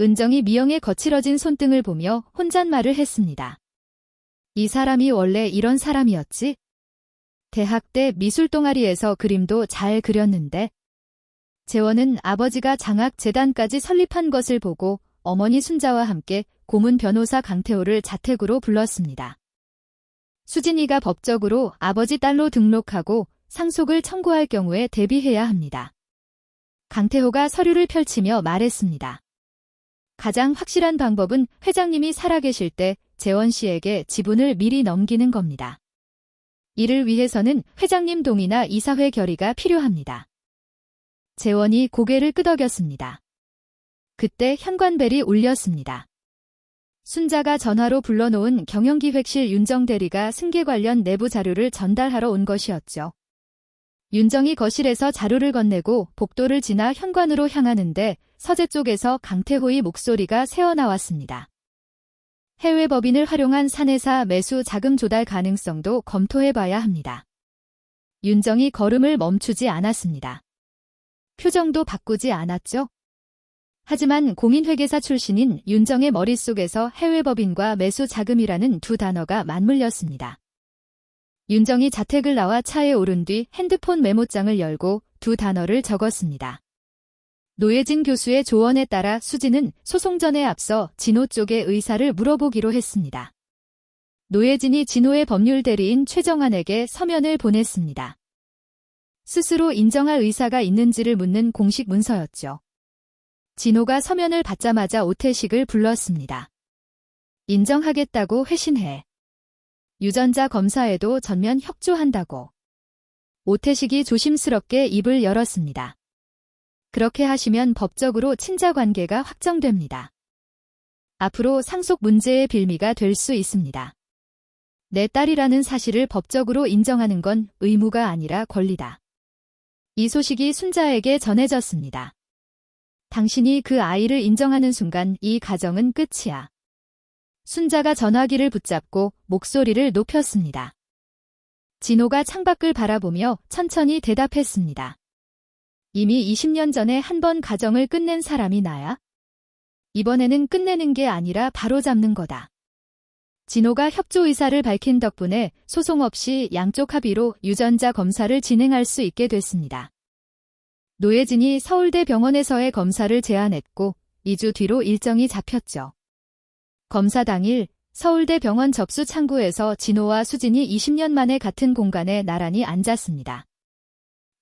은정이 미영의 거칠어진 손등을 보며 혼잣말을 했습니다. 이 사람이 원래 이런 사람이었지? 대학 때 미술 동아리에서 그림도 잘 그렸는데. 재원은 아버지가 장학재단까지 설립한 것을 보고 어머니 순자와 함께 고문 변호사 강태호를 자택으로 불렀습니다. 수진이가 법적으로 아버지 딸로 등록하고 상속을 청구할 경우에 대비해야 합니다. 강태호가 서류를 펼치며 말했습니다. 가장 확실한 방법은 회장님이 살아계실 때 재원 씨에게 지분을 미리 넘기는 겁니다. 이를 위해서는 회장님 동의나 이사회 결의가 필요합니다. 재원이 고개를 끄덕였습니다. 그때 현관벨이 울렸습니다. 순자가 전화로 불러놓은 경영기획실 윤정 대리가 승계 관련 내부 자료를 전달하러 온 것이었죠. 윤정이 거실에서 자료를 건네고 복도를 지나 현관으로 향하는데 서재 쪽에서 강태호의 목소리가 새어나왔습니다. 해외 법인을 활용한 사내사 매수 자금 조달 가능성도 검토해봐야 합니다. 윤정이 걸음을 멈추지 않았습니다. 표정도 바꾸지 않았죠? 하지만 공인회계사 출신인 윤정의 머릿속에서 해외 법인과 매수 자금이라는 두 단어가 맞물렸습니다. 윤정이 자택을 나와 차에 오른 뒤 핸드폰 메모장을 열고 두 단어를 적었습니다. 노예진 교수의 조언에 따라 수진은 소송 전에 앞서 진호 쪽의 의사를 물어보기로 했습니다. 노예진이 진호의 법률 대리인 최정환에게 서면을 보냈습니다. 스스로 인정할 의사가 있는지를 묻는 공식 문서였죠. 진호가 서면을 받자마자 오태식을 불렀습니다. 인정하겠다고 회신해. 유전자 검사에도 전면 협조한다고. 오태식이 조심스럽게 입을 열었습니다. 그렇게 하시면 법적으로 친자 관계가 확정됩니다. 앞으로 상속 문제의 빌미가 될 수 있습니다. 내 딸이라는 사실을 법적으로 인정하는 건 의무가 아니라 권리다. 이 소식이 순자에게 전해졌습니다. 당신이 그 아이를 인정하는 순간 이 가정은 끝이야. 순자가 전화기를 붙잡고 목소리를 높였습니다. 진호가 창밖을 바라보며 천천히 대답했습니다. 이미 20년 전에 한 번 가정을 끝낸 사람이 나야? 이번에는 끝내는 게 아니라 바로잡는 거다. 진호가 협조 의사를 밝힌 덕분에 소송 없이 양쪽 합의로 유전자 검사를 진행할 수 있게 됐습니다. 노예진이 서울대 병원에서의 검사를 제안했고 2주 뒤로 일정이 잡혔죠. 검사 당일 서울대 병원 접수 창구에서 진호와 수진이 20년 만에 같은 공간에 나란히 앉았습니다.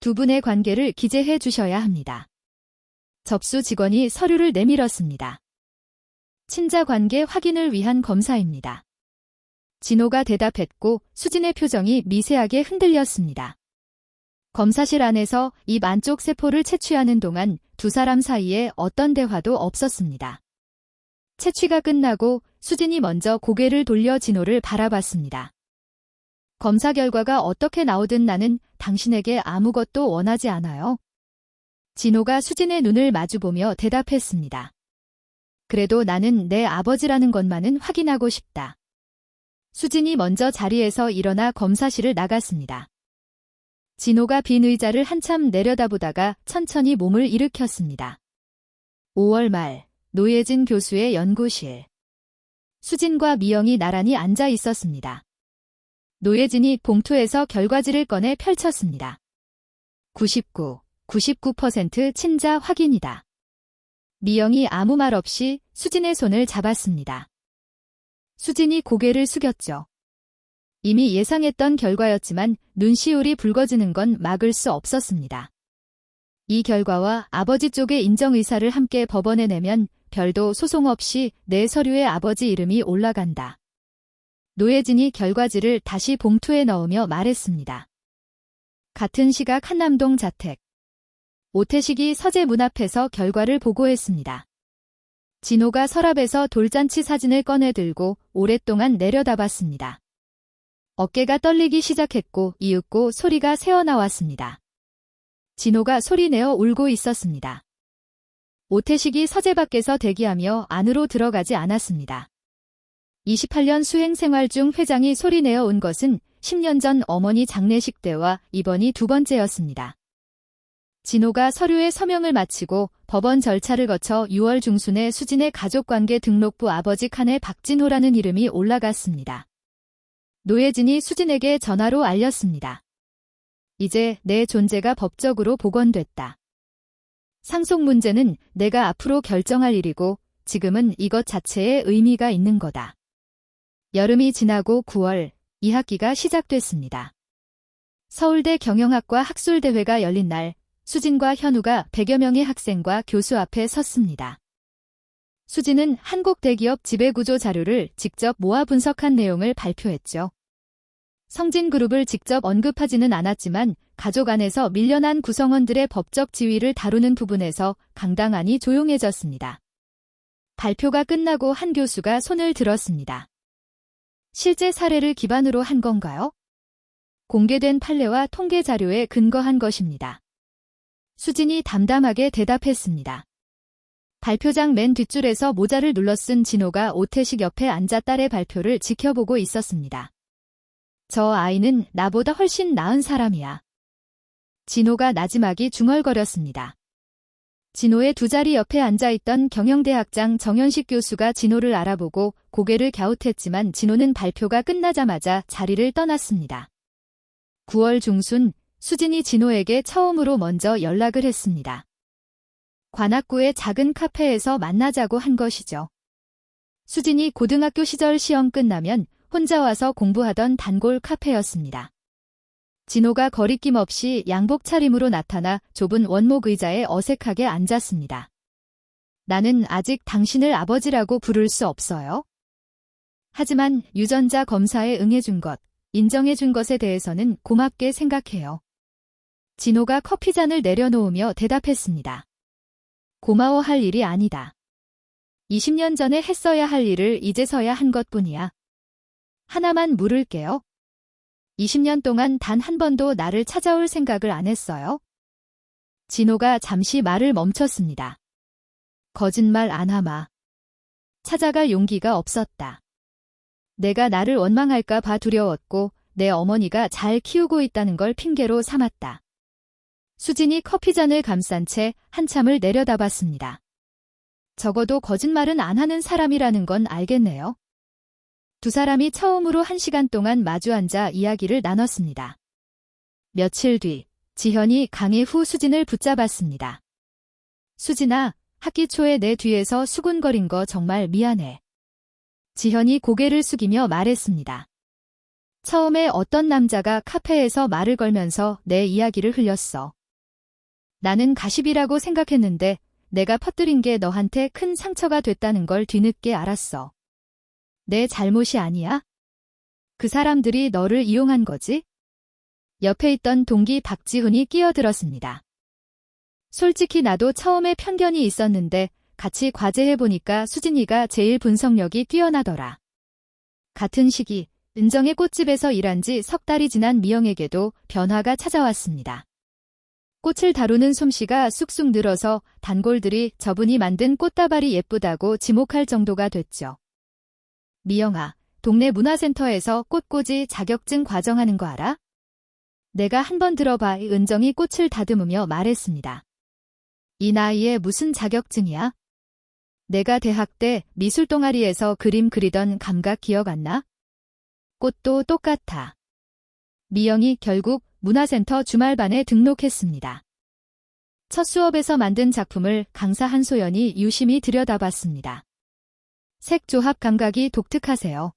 두 분의 관계를 기재해 주셔야 합니다. 접수 직원이 서류를 내밀었습니다. 친자 관계 확인을 위한 검사입니다. 진호가 대답했고 수진의 표정이 미세하게 흔들렸습니다. 검사실 안에서 입 안쪽 세포를 채취하는 동안 두 사람 사이에 어떤 대화도 없었습니다. 채취가 끝나고 수진이 먼저 고개를 돌려 진호를 바라봤습니다. 검사 결과가 어떻게 나오든 나는 당신에게 아무것도 원하지 않아요. 진호가 수진의 눈을 마주보며 대답했습니다. 그래도 나는 내 아버지라는 것만은 확인하고 싶다. 수진이 먼저 자리에서 일어나 검사실을 나갔습니다. 진호가 빈 의자를 한참 내려다보다가 천천히 몸을 일으켰습니다. 5월 말 노예진 교수의 연구실. 수진과 미영이 나란히 앉아 있었습니다. 노예진이 봉투에서 결과지를 꺼내 펼쳤습니다. 99% 친자 확인이다. 미영이 아무 말 없이 수진의 손을 잡았습니다. 수진이 고개를 숙였죠. 이미 예상했던 결과였지만 눈시울이 붉어지는 건 막을 수 없었습니다. 이 결과와 아버지 쪽의 인정 의사를 함께 법원에 내면 별도 소송 없이 내 서류에 아버지 이름이 올라간다. 노예진이 결과지를 다시 봉투에 넣으며 말했습니다. 같은 시각 한남동 자택. 오태식이 서재 문 앞에서 결과를 보고했습니다. 진호가 서랍에서 돌잔치 사진을 꺼내 들고 오랫동안 내려다봤습니다. 어깨가 떨리기 시작했고 이윽고 소리가 새어나왔습니다. 진호가 소리내어 울고 있었습니다. 오태식이 서재 밖에서 대기하며 안으로 들어가지 않았습니다. 28년 수행 생활 중 회장이 소리내어 온 것은 10년 전 어머니 장례식 때와 이번이 두 번째였습니다. 진호가 서류에 서명을 마치고 법원 절차를 거쳐 6월 중순에 수진의 가족관계 등록부 아버지 칸에 박진호라는 이름이 올라갔습니다. 노예진이 수진에게 전화로 알렸습니다. 이제 내 존재가 법적으로 복원됐다. 상속 문제는 내가 앞으로 결정할 일이고 지금은 이것 자체에 의미가 있는 거다. 여름이 지나고 9월 2학기가 시작됐습니다. 서울대 경영학과 학술대회가 열린 날 수진과 현우가 100여 명의 학생과 교수 앞에 섰습니다. 수진은 한국 대기업 지배구조 자료를 직접 모아 분석한 내용을 발표했죠. 성진그룹을 직접 언급하지는 않았지만 가족 안에서 밀려난 구성원들의 법적 지위를 다루는 부분에서 강당안이 조용해졌습니다. 발표가 끝나고 한 교수가 손을 들었습니다. 실제 사례를 기반으로 한 건가요? 공개된 판례와 통계 자료에 근거한 것입니다. 수진이 담담하게 대답했습니다. 발표장 맨 뒷줄에서 모자를 눌러 쓴 진호가 오태식 옆에 앉아 딸의 발표를 지켜보고 있었습니다. 저 아이는 나보다 훨씬 나은 사람이야. 진호가 나지막이 중얼거렸습니다. 진호의 두 자리 옆에 앉아있던 경영대학장 정현식 교수가 진호를 알아보고 고개를 갸웃했지만 진호는 발표가 끝나자마자 자리를 떠났습니다. 9월 중순 수진이 진호에게 처음으로 먼저 연락을 했습니다. 관악구의 작은 카페에서 만나자고 한 것이죠. 수진이 고등학교 시절 시험 끝나면 혼자 와서 공부하던 단골 카페였습니다. 진호가 거리낌 없이 양복 차림으로 나타나 좁은 원목 의자에 어색하게 앉았습니다. 나는 아직 당신을 아버지라고 부를 수 없어요. 하지만 유전자 검사에 응해준 것, 인정해준 것에 대해서는 고맙게 생각해요. 진호가 커피잔을 내려놓으며 대답했습니다. 고마워할 일이 아니다. 20년 전에 했어야 할 일을 이제서야 한 것뿐이야. 하나만 물을게요. 20년 동안 단 한 번도 나를 찾아올 생각을 안 했어요? 진호가 잠시 말을 멈췄습니다. 거짓말 안 하마. 찾아갈 용기가 없었다. 내가 나를 원망할까 봐 두려웠고 내 어머니가 잘 키우고 있다는 걸 핑계로 삼았다. 수진이 커피잔을 감싼 채 한참을 내려다봤습니다. 적어도 거짓말은 안 하는 사람이라는 건 알겠네요. 두 사람이 처음으로 1시간 동안 마주 앉아 이야기를 나눴습니다. 며칠 뒤 지현이 강의 후 수진을 붙잡았습니다. 수진아, 학기 초에 내 뒤에서 수군거린 거 정말 미안해. 지현이 고개를 숙이며 말했습니다. 처음에 어떤 남자가 카페에서 말을 걸면서 내 이야기를 흘렸어. 나는 가십이라고 생각했는데 내가 퍼뜨린 게 너한테 큰 상처가 됐다는 걸 뒤늦게 알았어. 내 잘못이 아니야? 그 사람들이 너를 이용한 거지? 옆에 있던 동기 박지훈이 끼어들었습니다. 솔직히 나도 처음에 편견이 있었는데 같이 과제해보니까 수진이가 제일 분석력이 뛰어나더라. 같은 시기 은정의 꽃집에서 일한 지 석 달이 지난 미영에게도 변화가 찾아왔습니다. 꽃을 다루는 솜씨가 쑥쑥 늘어서 단골들이 저분이 만든 꽃다발이 예쁘다고 지목할 정도가 됐죠. 미영아, 동네 문화센터에서 꽃꽂이 자격증 과정하는 거 알아? 내가 한번 들어봐. 은정이 꽃을 다듬으며 말했습니다. 이 나이에 무슨 자격증이야? 내가 대학 때 미술 동아리에서 그림 그리던 감각 기억 안 나? 꽃도 똑같아. 미영이 결국 문화센터 주말반에 등록했습니다. 첫 수업에서 만든 작품을 강사 한소연이 유심히 들여다봤습니다. 색 조합 감각이 독특하세요.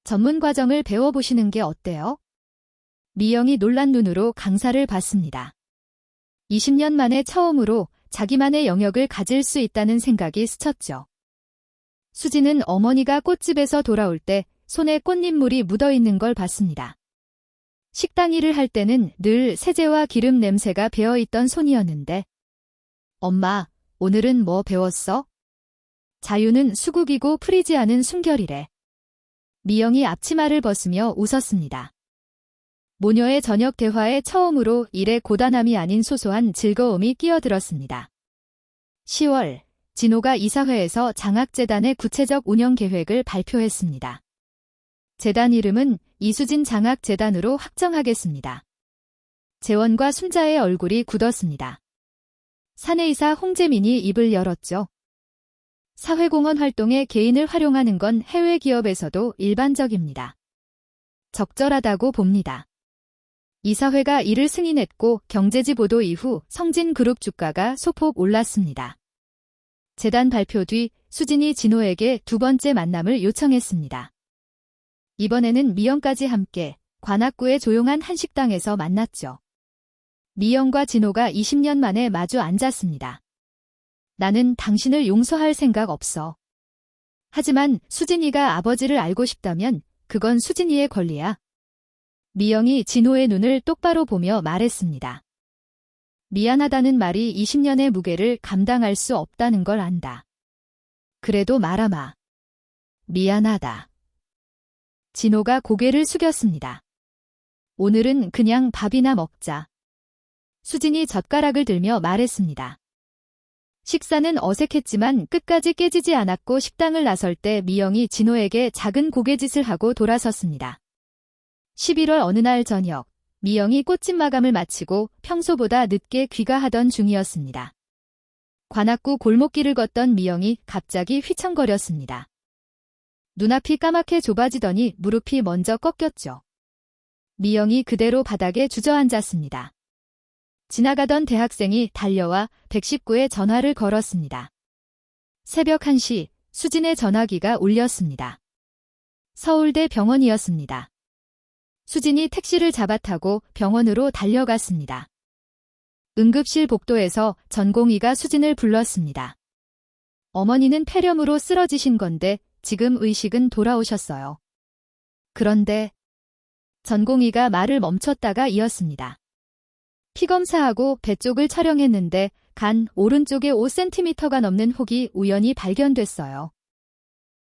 전문 과정을 배워보시는 게 어때요? 미영이 놀란 눈으로 강사를 봤습니다. 20년 만에 처음으로 자기만의 영역을 가질 수 있다는 생각이 스쳤죠. 수지는 어머니가 꽃집에서 돌아올 때 손에 꽃잎물이 묻어있는 걸 봤습니다. 식당 일을 할 때는 늘 세제와 기름 냄새가 배어있던 손이었는데 엄마, 오늘은 뭐 배웠어? 자유는 수국이고 풀이지 않은 순결이래. 미영이 앞치마를 벗으며 웃었습니다. 모녀의 저녁 대화에 처음으로 일의 고단함이 아닌 소소한 즐거움이 끼어들었습니다. 10월, 진호가 이사회에서 장학재단의 구체적 운영 계획을 발표했습니다. 재단 이름은 이수진 장학재단으로 확정하겠습니다. 재원과 순자의 얼굴이 굳었습니다. 사내이사 홍재민이 입을 열었죠. 사회공헌 활동에 개인을 활용하는 건 해외 기업에서도 일반적입니다. 적절하다고 봅니다. 이사회가 이를 승인했고 경제지 보도 이후 성진그룹 주가가 소폭 올랐습니다. 재단 발표 뒤 수진이 진호에게 두 번째 만남을 요청했습니다. 이번에는 미영까지 함께 관악구의 조용한 한식당에서 만났죠. 미영과 진호가 20년 만에 마주 앉았습니다. 나는 당신을 용서할 생각 없어. 하지만 수진이가 아버지를 알고 싶다면 그건 수진이의 권리야. 미영이 진호의 눈을 똑바로 보며 말했습니다. 미안하다는 말이 20년의 무게를 감당할 수 없다는 걸 안다. 그래도 말아마. 미안하다. 진호가 고개를 숙였습니다. 오늘은 그냥 밥이나 먹자. 수진이 젓가락을 들며 말했습니다. 식사는 어색했지만 끝까지 깨지지 않았고 식당을 나설 때 미영이 진호에게 작은 고개짓을 하고 돌아섰습니다. 11월 어느 날 저녁, 미영이 꽃집 마감을 마치고 평소보다 늦게 귀가하던 중이었습니다. 관악구 골목길을 걷던 미영이 갑자기 휘청거렸습니다. 눈앞이 까맣게 좁아지더니 무릎이 먼저 꺾였죠. 미영이 그대로 바닥에 주저앉았습니다. 지나가던 대학생이 달려와 119에 전화를 걸었습니다. 새벽 1시 수진의 전화기가 울렸습니다. 서울대 병원이었습니다. 수진이 택시를 잡아타고 병원으로 달려갔습니다. 응급실 복도에서 전공의가 수진을 불렀습니다. 어머니는 폐렴으로 쓰러지신 건데 지금 의식은 돌아오셨어요. 그런데 전공의가 말을 멈췄다가 이었습니다. 피검사하고 배 쪽을 촬영했는데 간 오른쪽에 5cm가 넘는 혹이 우연히 발견됐어요.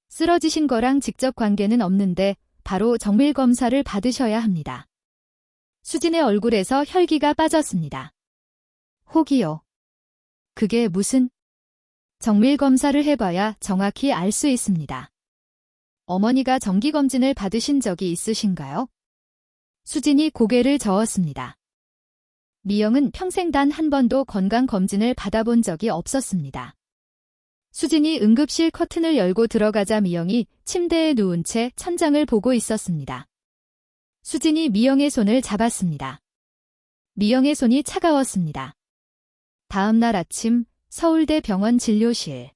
쓰러지신 거랑 직접 관계는 없는데 바로 정밀 검사를 받으셔야 합니다. 수진의 얼굴에서 혈기가 빠졌습니다. 혹이요. 그게 무슨? 정밀 검사를 해봐야 정확히 알 수 있습니다. 어머니가 정기검진을 받으신 적이 있으신가요? 수진이 고개를 저었습니다. 미영은 평생 단 한 번도 건강검진을 받아본 적이 없었습니다. 수진이 응급실 커튼을 열고 들어가자 미영이 침대에 누운 채 천장을 보고 있었습니다. 수진이 미영의 손을 잡았습니다. 미영의 손이 차가웠습니다. 다음 날 아침 서울대 병원 진료실.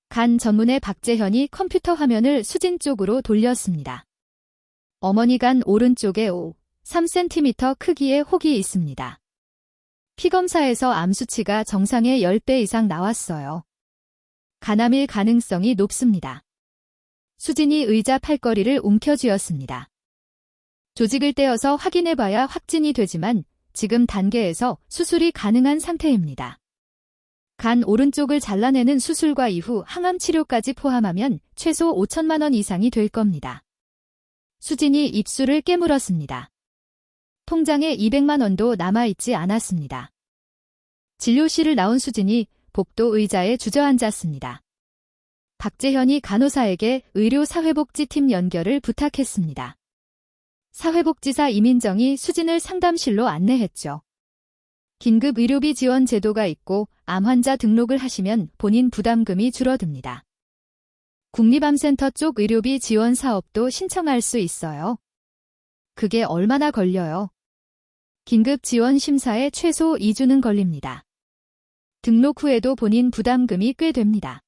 간 전문의 박재현이 컴퓨터 화면을 수진 쪽으로 돌렸습니다. 어머니 간 오른쪽에 3cm 크기의 혹이 있습니다. 피검사에서 암 수치가 정상의 10배 이상 나왔어요. 간암일 가능성이 높습니다. 수진이 의자 팔걸이를 움켜쥐었습니다. 조직을 떼어서 확인해봐야 확진이 되지만 지금 단계에서 수술이 가능한 상태입니다. 간 오른쪽을 잘라내는 수술과 이후 항암 치료까지 포함하면 최소 5천만 원 이상이 될 겁니다. 수진이 입술을 깨물었습니다. 통장에 200만 원도 남아있지 않았습니다. 진료실을 나온 수진이 복도 의자에 주저앉았습니다. 박재현이 간호사에게 의료사회복지팀 연결을 부탁했습니다. 사회복지사 이민정이 수진을 상담실로 안내했죠. 긴급 의료비 지원 제도가 있고 암 환자 등록을 하시면 본인 부담금이 줄어듭니다. 국립암센터 쪽 의료비 지원 사업도 신청할 수 있어요. 그게 얼마나 걸려요? 긴급 지원 심사에 최소 2주는 걸립니다. 등록 후에도 본인 부담금이 꽤 됩니다.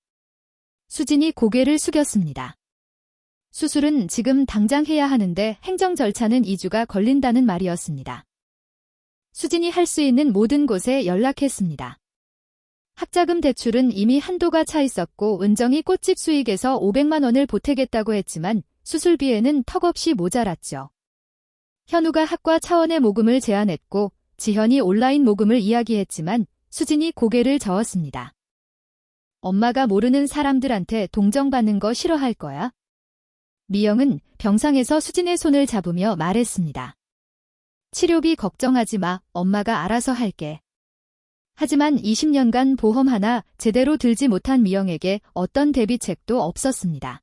수진이 고개를 숙였습니다. 수술은 지금 당장 해야 하는데 행정 절차는 2주가 걸린다는 말이었습니다. 수진이 할 수 있는 모든 곳에 연락했습니다. 학자금 대출은 이미 한도가 차 있었고 은정이 꽃집 수익에서 500만 원을 보태겠다고 했지만 수술비에는 턱없이 모자랐죠. 현우가 학과 차원의 모금을 제안했고 지현이 온라인 모금을 이야기했지만 수진이 고개를 저었습니다. 엄마가 모르는 사람들한테 동정받는 거 싫어할 거야? 미영은 병상에서 수진의 손을 잡으며 말했습니다. 치료비 걱정하지 마, 엄마가 알아서 할게. 하지만 20년간 보험 하나 제대로 들지 못한 미영에게 어떤 대비책도 없었습니다.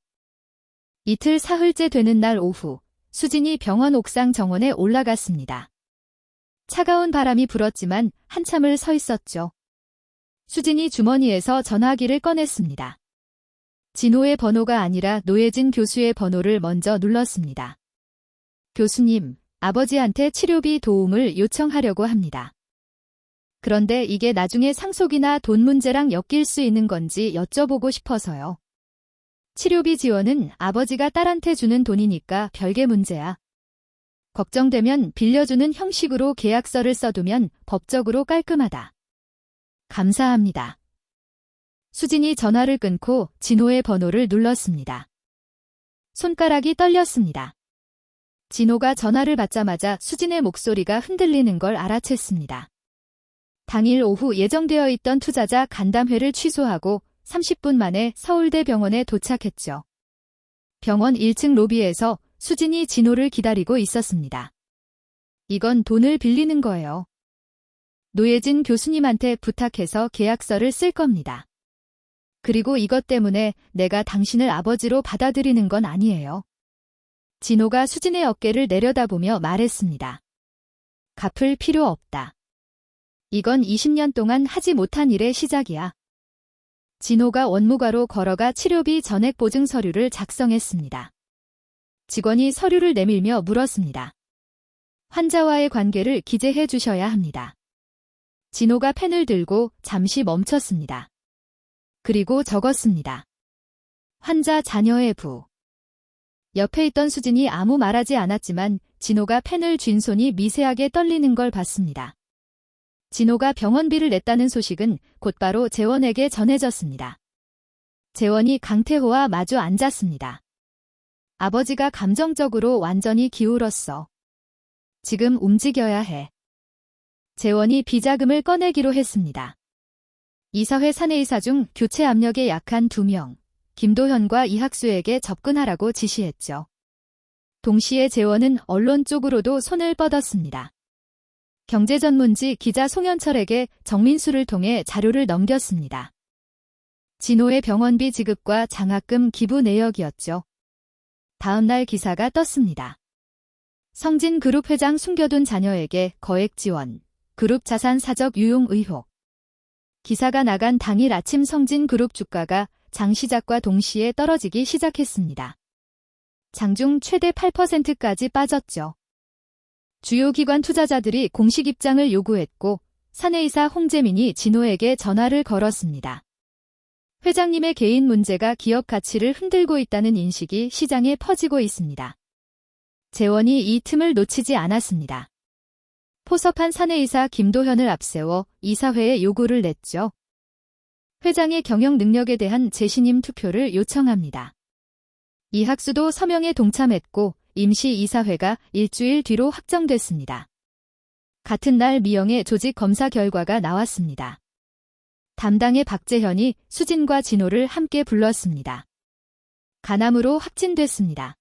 이틀 사흘째 되는 날 오후, 수진이 병원 옥상 정원에 올라갔습니다. 차가운 바람이 불었지만 한참을 서 있었죠. 수진이 주머니에서 전화기를 꺼냈습니다. 진호의 번호가 아니라 노예진 교수의 번호를 먼저 눌렀습니다. 교수님, 아버지한테 치료비 도움을 요청하려고 합니다. 그런데 이게 나중에 상속이나 돈 문제랑 엮일 수 있는 건지 여쭤보고 싶어서요. 치료비 지원은 아버지가 딸한테 주는 돈이니까 별개 문제야. 걱정되면 빌려주는 형식으로 계약서를 써두면 법적으로 깔끔하다. 감사합니다. 수진이 전화를 끊고 진호의 번호를 눌렀습니다. 손가락이 떨렸습니다. 진호가 전화를 받자마자 수진의 목소리가 흔들리는 걸 알아챘습니다. 당일 오후 예정되어 있던 투자자 간담회를 취소하고 30분 만에 서울대 병원에 도착했죠. 병원 1층 로비에서 수진이 진호를 기다리고 있었습니다. 이건 돈을 빌리는 거예요. 노예진 교수님한테 부탁해서 계약서를 쓸 겁니다. 그리고 이것 때문에 내가 당신을 아버지로 받아들이는 건 아니에요. 진호가 수진의 어깨를 내려다보며 말했습니다. 갚을 필요 없다. 이건 20년 동안 하지 못한 일의 시작이야. 진호가 원무과로 걸어가 치료비 전액 보증 서류를 작성했습니다. 직원이 서류를 내밀며 물었습니다. 환자와의 관계를 기재해 주셔야 합니다. 진호가 펜을 들고 잠시 멈췄습니다. 그리고 적었습니다. 환자 자녀의 부. 옆에 있던 수진이 아무 말하지 않았지만 진호가 펜을 쥔 손이 미세하게 떨리는 걸 봤습니다. 진호가 병원비를 냈다는 소식은 곧바로 재원에게 전해졌습니다. 재원이 강태호와 마주 앉았습니다. 아버지가 감정적으로 완전히 기울었어. 지금 움직여야 해. 재원이 비자금을 꺼내기로 했습니다. 이사회 사내이사 중 교체 압력에 약한 2명, 김도현과 이학수에게 접근하라고 지시했죠. 동시에 재원은 언론 쪽으로도 손을 뻗었습니다. 경제전문지 기자 송현철에게 정민수를 통해 자료를 넘겼습니다. 진호의 병원비 지급과 장학금 기부 내역이었죠. 다음 날 기사가 떴습니다. 성진그룹 회장 숨겨둔 자녀에게 거액 지원, 그룹 자산 사적 유용 의혹. 기사가 나간 당일 아침 성진그룹 주가가 장 시작과 동시에 떨어지기 시작했습니다. 장중 최대 8%까지 빠졌죠. 주요 기관 투자자들이 공식 입장을 요구했고 사내이사 홍재민이 진호에게 전화를 걸었습니다. 회장님의 개인 문제가 기업 가치를 흔들고 있다는 인식이 시장에 퍼지고 있습니다. 재원이 이 틈을 놓치지 않았습니다. 포섭한 사내이사 김도현을 앞세워 이사회에 요구를 냈죠. 회장의 경영 능력에 대한 재신임 투표를 요청합니다. 이학수도 서명에 동참했고 임시 이사회가 일주일 뒤로 확정됐습니다. 같은 날 미영의 조직 검사 결과가 나왔습니다. 담당의 박재현이 수진과 진호를 함께 불렀습니다. 간암으로 확진됐습니다.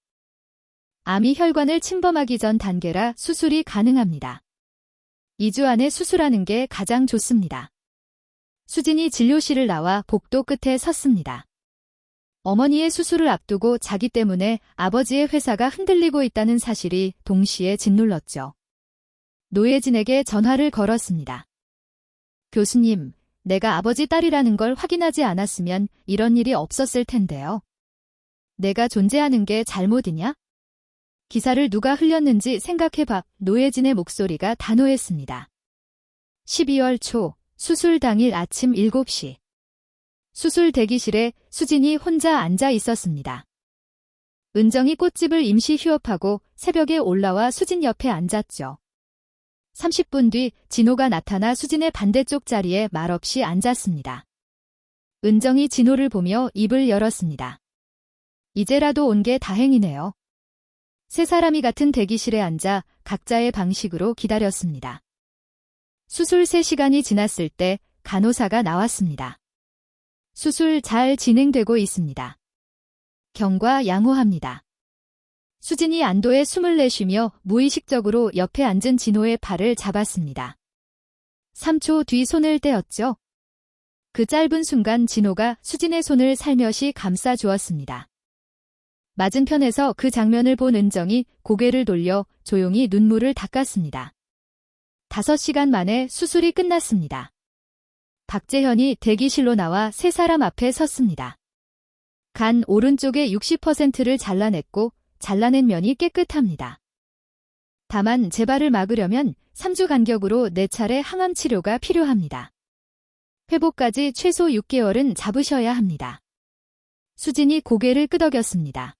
암이 혈관을 침범하기 전 단계라 수술이 가능합니다. 2주 안에 수술하는 게 가장 좋습니다. 수진이 진료실을 나와 복도 끝에 섰습니다. 어머니의 수술을 앞두고 자기 때문에 아버지의 회사가 흔들리고 있다는 사실이 동시에 짓눌렀죠. 노예진에게 전화를 걸었습니다. 교수님, 내가 아버지 딸이라는 걸 확인하지 않았으면 이런 일이 없었을 텐데요. 내가 존재하는 게 잘못이냐? 기사를 누가 흘렸는지 생각해봐. 노예진의 목소리가 단호했습니다. 12월 초 수술 당일 아침 7시. 수술 대기실에 수진이 혼자 앉아 있었습니다. 은정이 꽃집을 임시 휴업하고 새벽에 올라와 수진 옆에 앉았죠. 30분 뒤 진호가 나타나 수진의 반대쪽 자리에 말없이 앉았습니다. 은정이 진호를 보며 입을 열었습니다. 이제라도 온 게 다행이네요. 세 사람이 같은 대기실에 앉아 각자의 방식으로 기다렸습니다. 수술 3시간이 지났을 때 간호사가 나왔습니다. 수술 잘 진행되고 있습니다. 경과 양호합니다. 수진이 안도에 숨을 내쉬며 무의식적으로 옆에 앉은 진호의 팔을 잡았습니다. 3초 뒤 손을 떼었죠. 그 짧은 순간 진호가 수진의 손을 살며시 감싸 주었습니다. 맞은편에서 그 장면을 본 은정이 고개를 돌려 조용히 눈물을 닦았습니다. 5시간 만에 수술이 끝났습니다. 박재현이 대기실로 나와 세 사람 앞에 섰습니다. 간 오른쪽의 60%를 잘라냈고 잘라낸 면이 깨끗합니다. 다만 재발을 막으려면 3주 간격으로 4차례 항암 치료가 필요합니다. 회복까지 최소 6개월은 잡으셔야 합니다. 수진이 고개를 끄덕였습니다.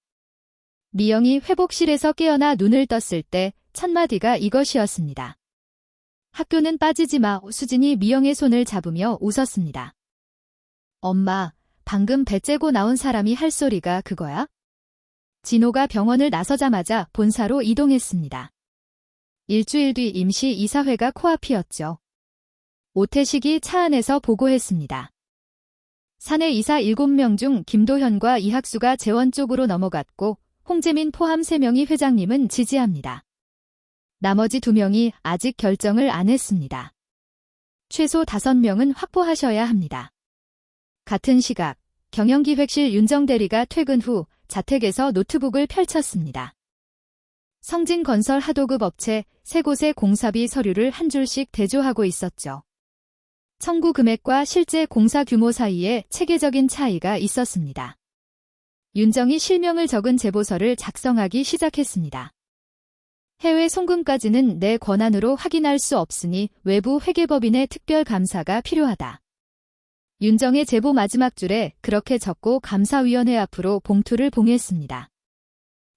미영이 회복실에서 깨어나 눈을 떴을 때 첫마디가 이것이었습니다. 학교는 빠지지 마. 수진이 미영의 손을 잡으며 웃었습니다. 엄마, 방금 배 째고 나온 사람이 할 소리가 그거야? 진호가 병원을 나서자마자 본사로 이동했습니다. 일주일 뒤 임시 이사회가 코앞이었죠. 오태식이 차 안에서 보고했습니다. 사내 이사 7명 중 김도현과 이학수가 재원 쪽으로 넘어갔고 홍재민 포함 3명이 회장님은 지지합니다. 나머지 2명이 아직 결정을 안 했습니다. 최소 5명은 확보하셔야 합니다. 같은 시각 경영기획실 윤정 대리가 퇴근 후 자택에서 노트북을 펼쳤습니다. 성진건설 하도급 업체 3곳의 공사비 서류를 한 줄씩 대조하고 있었죠. 청구 금액과 실제 공사 규모 사이에 체계적인 차이가 있었습니다. 윤정이 실명을 적은 제보서를 작성하기 시작했습니다. 해외 송금까지는 내 권한으로 확인할 수 없으니 외부 회계법인의 특별 감사가 필요하다. 윤정의 제보 마지막 줄에 그렇게 적고 감사위원회 앞으로 봉투를 봉했습니다.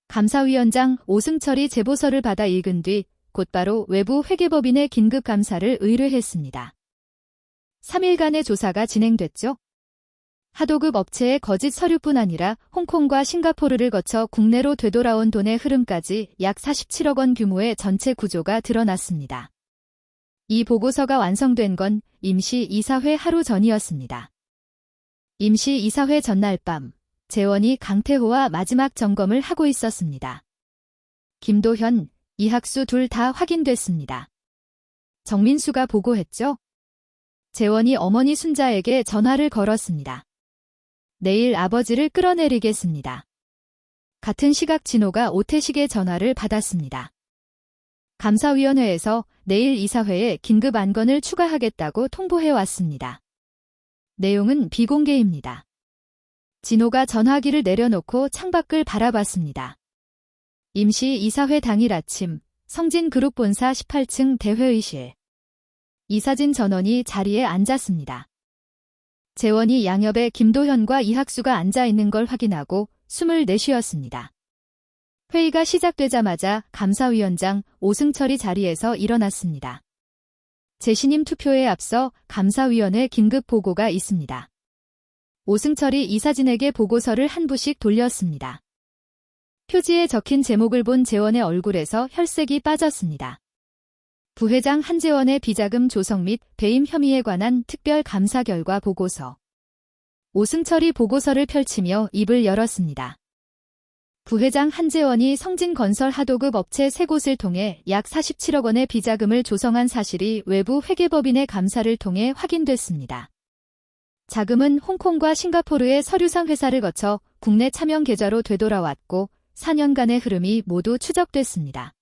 감사위원장 오승철이 제보서를 받아 읽은 뒤 곧바로 외부 회계법인의 긴급 감사를 의뢰했습니다. 3일간의 조사가 진행됐죠. 하도급 업체의 거짓 서류뿐 아니라 홍콩과 싱가포르를 거쳐 국내로 되돌아온 돈의 흐름까지 약 47억 원 규모의 전체 구조가 드러났습니다. 이 보고서가 완성된 건 임시 이사회 하루 전이었습니다. 임시 이사회 전날 밤, 재원이 강태호와 마지막 점검을 하고 있었습니다. 김도현, 이학수 둘 다 확인됐습니다. 정민수가 보고했죠. 재원이 어머니 순자에게 전화를 걸었습니다. 내일 아버지를 끌어내리겠습니다. 같은 시각 진호가 오태식의 전화를 받았습니다. 감사위원회에서 내일 이사회에 긴급 안건을 추가하겠다고 통보해왔습니다. 내용은 비공개입니다. 진호가 전화기를 내려놓고 창밖을 바라봤습니다. 임시 이사회 당일 아침 성진그룹 본사 18층 대회의실. 이사진 전원이 자리에 앉았습니다. 재원이 양옆에 김도현과 이학수가 앉아있는 걸 확인하고 숨을 내쉬었습니다. 회의가 시작되자마자 감사위원장 오승철이 자리에서 일어났습니다. 재신임 투표에 앞서 감사위원회 긴급 보고가 있습니다. 오승철이 이사진에게 보고서를 한 부씩 돌렸습니다. 표지에 적힌 제목을 본 재원의 얼굴에서 혈색이 빠졌습니다. 부회장 한재원의 비자금 조성 및 배임 혐의에 관한 특별 감사 결과 보고서. 오승철이 보고서를 펼치며 입을 열었습니다. 부회장 한재원이 성진건설 하도급 업체 3곳을 통해 약 47억 원의 비자금을 조성한 사실이 외부 회계법인의 감사를 통해 확인됐습니다. 자금은 홍콩과 싱가포르의 서류상 회사를 거쳐 국내 차명 계좌로 되돌아왔고 4년간의 흐름이 모두 추적됐습니다.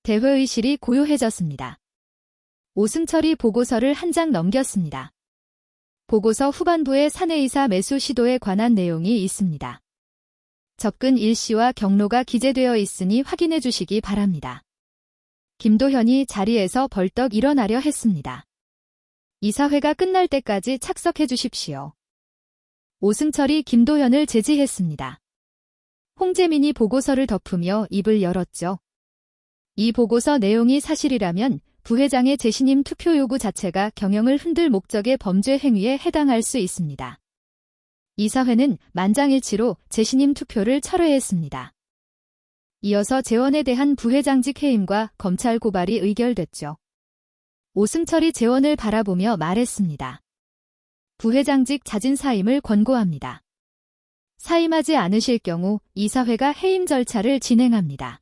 대회의실이 고요해졌습니다. 오승철이 보고서를 한 장 넘겼습니다. 보고서 후반부에 사내이사 매수 시도에 관한 내용이 있습니다. 접근 일시와 경로가 기재되어 있으니 확인해 주시기 바랍니다. 김도현이 자리에서 벌떡 일어나려 했습니다. 이사회가 끝날 때까지 착석해 주십시오. 오승철이 김도현을 제지했습니다. 홍재민이 보고서를 덮으며 입을 열었죠. 이 보고서 내용이 사실이라면 부회장의 재신임 투표 요구 자체가 경영을 흔들 목적의 범죄 행위에 해당할 수 있습니다. 이사회는 만장일치로 재신임 투표를 철회했습니다. 이어서 재원에 대한 부회장직 해임과 검찰 고발이 의결됐죠. 오승철이 재원을 바라보며 말했습니다. 부회장직 자진 사임을 권고합니다. 사임하지 않으실 경우 이사회가 해임 절차를 진행합니다.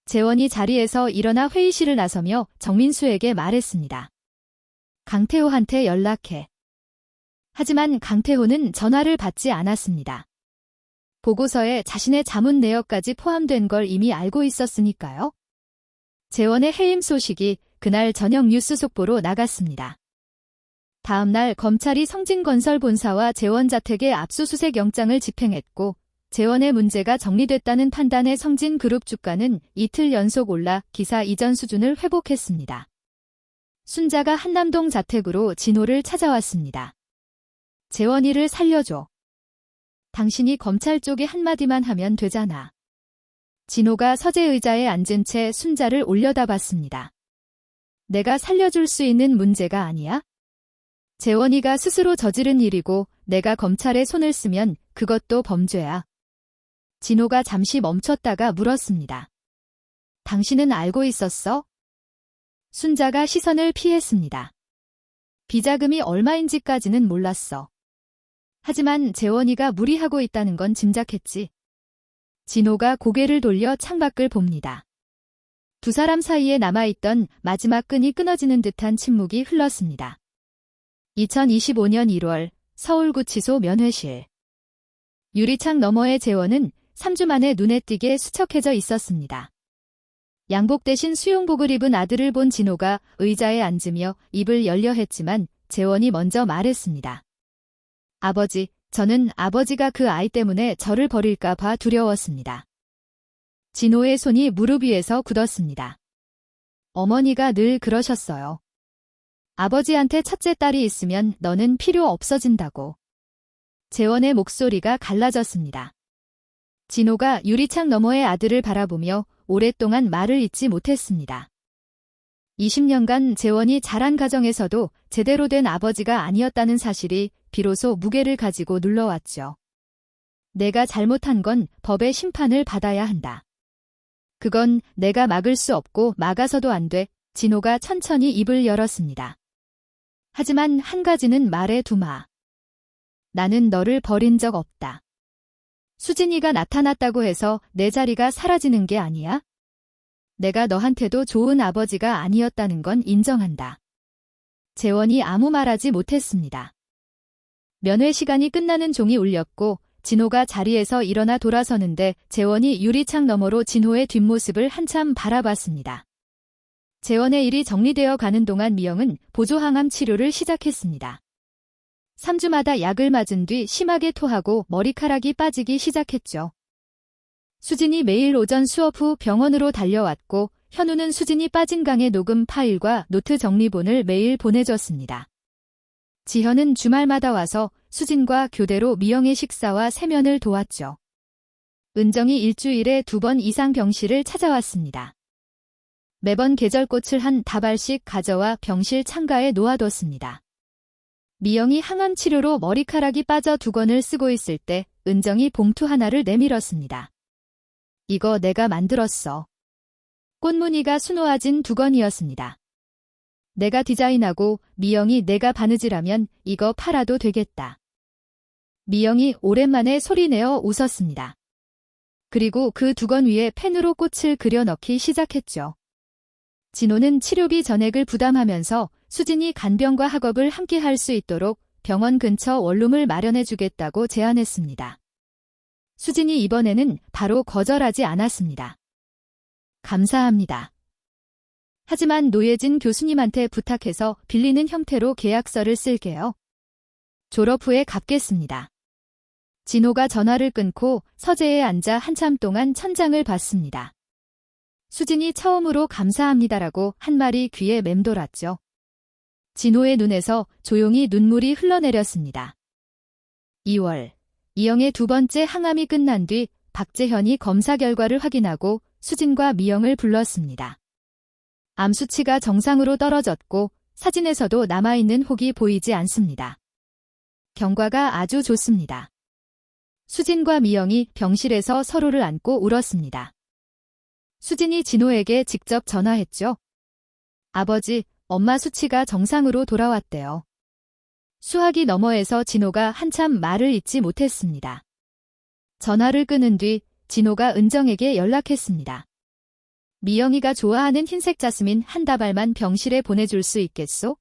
재원이 자리에서 일어나 회의실을 나서며 정민수에게 말했습니다. 강태호한테 연락해. 하지만 강태호는 전화를 받지 않았습니다. 보고서에 자신의 자문 내역까지 포함된 걸 이미 알고 있었으니까요. 재원의 해임 소식이 그날 저녁 뉴스 속보로 나갔습니다. 다음 날 검찰이 성진건설 본사와 재원 자택에 압수수색 영장을 집행했고 재원의 문제가 정리됐다는 판단의 성진그룹 주가는 이틀 연속 올라 기사 이전 수준을 회복했습니다. 순자가 한남동 자택으로 진호를 찾아왔습니다. 재원이를 살려줘. 당신이 검찰 쪽에 한마디만 하면 되잖아. 진호가 서재 의자에 앉은 채 순자를 올려다봤습니다. 내가 살려줄 수 있는 문제가 아니야? 재원이가 스스로 저지른 일이고 내가 검찰에 손을 쓰면 그것도 범죄야. 진호가 잠시 멈췄다가 물었습니다. 당신은 알고 있었어? 순자가 시선을 피했습니다. 비자금이 얼마인지까지는 몰랐어. 하지만 재원이가 무리하고 있다는 건 짐작했지. 진호가 고개를 돌려 창밖을 봅니다. 두 사람 사이에 남아있던 마지막 끈이 끊어지는 듯한 침묵이 흘렀습니다. 2025년 1월 서울구치소 면회실. 유리창 너머의 재원은 3주 만에 눈에 띄게 수척해져 있었습니다. 양복 대신 수용복을 입은 아들을 본 진호가 의자에 앉으며 입을 열려 했지만 재원이 먼저 말했습니다. 아버지, 저는 아버지가 그 아이 때문에 저를 버릴까 봐 두려웠습니다. 진호의 손이 무릎 위에서 굳었습니다. 어머니가 늘 그러셨어요. 아버지한테 첫째 딸이 있으면 너는 필요 없어진다고. 재원의 목소리가 갈라졌습니다. 진호가 유리창 너머의 아들을 바라보며 오랫동안 말을 잇지 못했습니다. 20년간 재원이 자란 가정에서도 제대로 된 아버지가 아니었다는 사실이 비로소 무게를 가지고 눌러왔죠. 내가 잘못한 건 법의 심판을 받아야 한다. 그건 내가 막을 수 없고 막아서도 안 돼. 진호가 천천히 입을 열었습니다. 하지만 한 가지는 말해 두마. 나는 너를 버린 적 없다. 수진이가 나타났다고 해서 내 자리가 사라지는 게 아니야. 내가 너한테도 좋은 아버지가 아니었다는 건 인정한다. 재원이 아무 말하지 못했습니다. 면회 시간이 끝나는 종이 울렸고 진호가 자리에서 일어나 돌아서는데 재원이 유리창 너머로 진호의 뒷모습을 한참 바라봤습니다. 재원의 일이 정리되어 가는 동안 미영은 보조항암 치료를 시작했습니다. 3주마다 약을 맞은 뒤 심하게 토하고 머리카락이 빠지기 시작했죠. 수진이 매일 오전 수업 후 병원으로 달려왔고 현우는 수진이 빠진 강의 녹음 파일과 노트 정리본을 매일 보내줬습니다. 지현은 주말마다 와서 수진과 교대로 미영의 식사와 세면을 도왔죠. 은정이 일주일에 2번 이상 병실을 찾아왔습니다. 매번 계절꽃을 한 다발씩 가져와 병실 창가에 놓아뒀습니다. 미영이 항암 치료로 머리카락이 빠져 두건을 쓰고 있을 때 은정이 봉투 하나를 내밀었습니다. 이거 내가 만들었어. 꽃무늬가 수놓아진 두건이었습니다. 내가 디자인하고 미영이 내가 바느질하면 이거 팔아도 되겠다. 미영이 오랜만에 소리내어 웃었습니다. 그리고 그 두건 위에 펜으로 꽃을 그려 넣기 시작했죠. 진호는 치료비 전액을 부담하면서 수진이 간병과 학업을 함께 할 수 있도록 병원 근처 원룸을 마련해 주겠다고 제안했습니다. 수진이 이번에는 바로 거절하지 않았습니다. 감사합니다. 하지만 노예진 교수님한테 부탁해서 빌리는 형태로 계약서를 쓸게요. 졸업 후에 갚겠습니다. 진호가 전화를 끊고 서재에 앉아 한참 동안 천장을 봤습니다. 수진이 처음으로 감사합니다라고 한 말이 귀에 맴돌았죠. 진호의 눈에서 조용히 눈물이 흘러내렸습니다. 2월, 이영의 2번째 항암이 끝난 뒤 박재현이 검사 결과를 확인하고 수진과 미영을 불렀습니다. 암 수치가 정상으로 떨어졌고 사진에서도 남아있는 혹이 보이지 않습니다. 경과가 아주 좋습니다. 수진과 미영이 병실에서 서로를 안고 울었습니다. 수진이 진호에게 직접 전화했죠. 아버지, 엄마 수치가 정상으로 돌아왔대요. 수화기 너머에서 진호가 한참 말을 잇지 못했습니다. 전화를 끊은 뒤 진호가 은정에게 연락했습니다. 미영이가 좋아하는 흰색 자스민 한 다발만 병실에 보내줄 수 있겠소?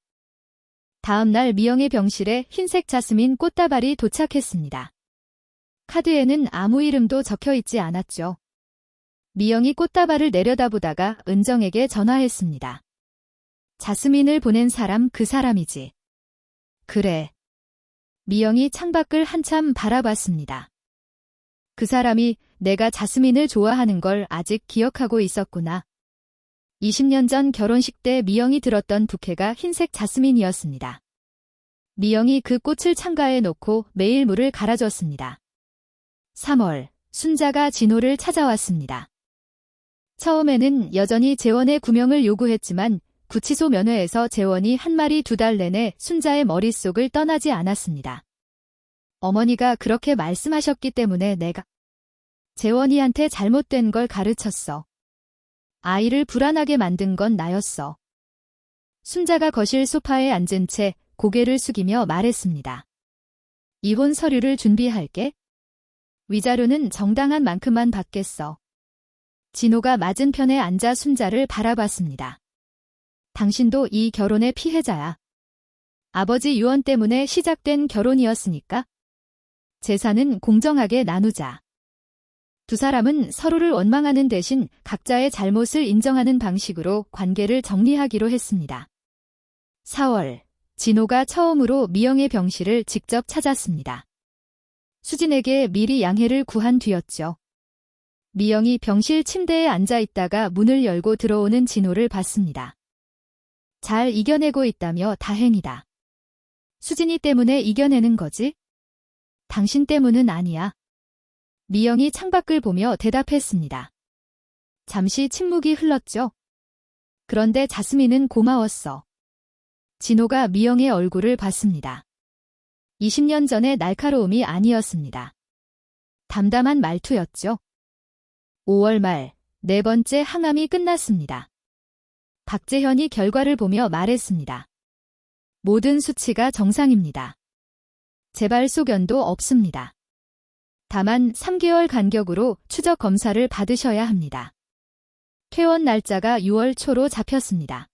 다음 날 미영의 병실에 흰색 자스민 꽃다발이 도착했습니다. 카드에는 아무 이름도 적혀 있지 않았죠. 미영이 꽃다발을 내려다보다가 은정에게 전화했습니다. 자스민을 보낸 사람 그 사람이지. 그래. 미영이 창밖을 한참 바라봤습니다. 그 사람이 내가 자스민을 좋아하는 걸 아직 기억하고 있었구나. 20년 전 결혼식 때 미영이 들었던 부케가 흰색 자스민이었습니다. 미영이 그 꽃을 창가에 놓고 매일 물을 갈아줬습니다. 3월, 순자가 진호를 찾아왔습니다. 처음에는 여전히 재원의 구명을 요구했지만 구치소 면회에서 재원이 한 말이 2달 내내 순자의 머릿속을 떠나지 않았습니다. 어머니가 그렇게 말씀하셨기 때문에 내가 재원이한테 잘못된 걸 가르쳤어. 아이를 불안하게 만든 건 나였어. 순자가 거실 소파에 앉은 채 고개를 숙이며 말했습니다. 이혼 서류를 준비할게. 위자료는 정당한 만큼만 받겠어. 진호가 맞은편에 앉아 순자를 바라봤습니다. 당신도 이 결혼의 피해자야. 아버지 유언 때문에 시작된 결혼이었으니까. 재산은 공정하게 나누자. 두 사람은 서로를 원망하는 대신 각자의 잘못을 인정하는 방식으로 관계를 정리하기로 했습니다. 4월, 진호가 처음으로 미영의 병실을 직접 찾았습니다. 수진에게 미리 양해를 구한 뒤였죠. 미영이 병실 침대에 앉아 있다가 문을 열고 들어오는 진호를 봤습니다. 잘 이겨내고 있다며 다행이다. 수진이 때문에 이겨내는 거지? 당신 때문은 아니야. 미영이 창밖을 보며 대답했습니다. 잠시 침묵이 흘렀죠. 그런데 자스민은 고마웠어. 진호가 미영의 얼굴을 봤습니다. 20년 전의 날카로움이 아니었습니다. 담담한 말투였죠. 5월 말, 4번째 항암이 끝났습니다. 박재현이 결과를 보며 말했습니다. 모든 수치가 정상입니다. 재발 소견도 없습니다. 다만 3개월 간격으로 추적 검사를 받으셔야 합니다. 퇴원 날짜가 6월 초로 잡혔습니다.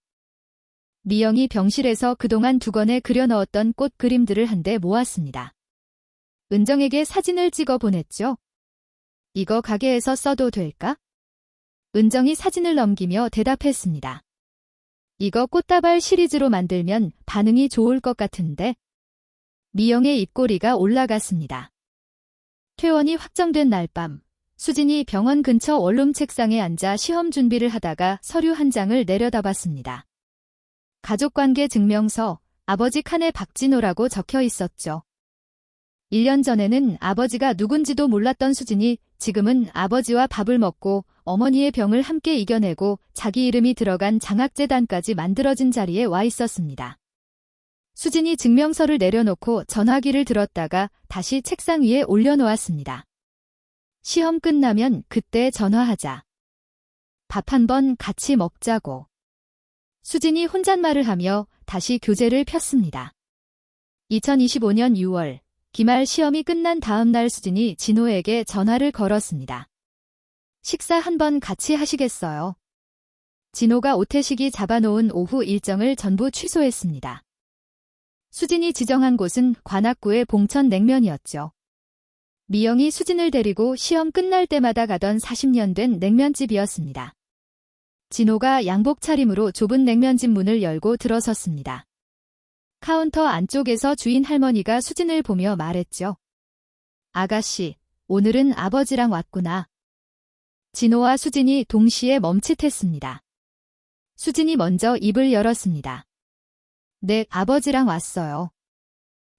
미영이 병실에서 그동안 두건에 그려넣었던 꽃 그림들을 한데 모았습니다. 은정에게 사진을 찍어 보냈죠. 이거 가게에서 써도 될까? 은정이 사진을 넘기며 대답했습니다. 이거 꽃다발 시리즈로 만들면 반응이 좋을 것 같은데. 미영의 입꼬리가 올라갔습니다. 퇴원이 확정된 날 밤, 수진이 병원 근처 원룸 책상에 앉아 시험 준비를 하다가 서류 한 장을 내려다봤습니다. 가족관계 증명서, 아버지 칸에 박진호라고 적혀 있었죠. 1년 전에는 아버지가 누군지도 몰랐던 수진이 지금은 아버지와 밥을 먹고 어머니의 병을 함께 이겨내고 자기 이름이 들어간 장학재단까지 만들어진 자리에 와 있었습니다. 수진이 증명서를 내려놓고 전화기를 들었다가 다시 책상 위에 올려놓았습니다. 시험 끝나면 그때 전화하자. 밥 한 번 같이 먹자고. 수진이 혼잣말을 하며 다시 교재를 폈습니다. 2025년 6월, 기말 시험이 끝난 다음 날 수진이 진호에게 전화를 걸었습니다. 식사 한번 같이 하시겠어요? 진호가 오태식이 잡아놓은 오후 일정을 전부 취소했습니다. 수진이 지정한 곳은 관악구의 봉천 냉면이었죠. 미영이 수진을 데리고 시험 끝날 때마다 가던 40년 된 냉면집이었습니다. 진호가 양복 차림으로 좁은 냉면집 문을 열고 들어섰습니다. 카운터 안쪽에서 주인 할머니가 수진을 보며 말했죠. 아가씨, 오늘은 아버지랑 왔구나. 진호와 수진이 동시에 멈칫했습니다. 수진이 먼저 입을 열었습니다. 네, 아버지랑 왔어요.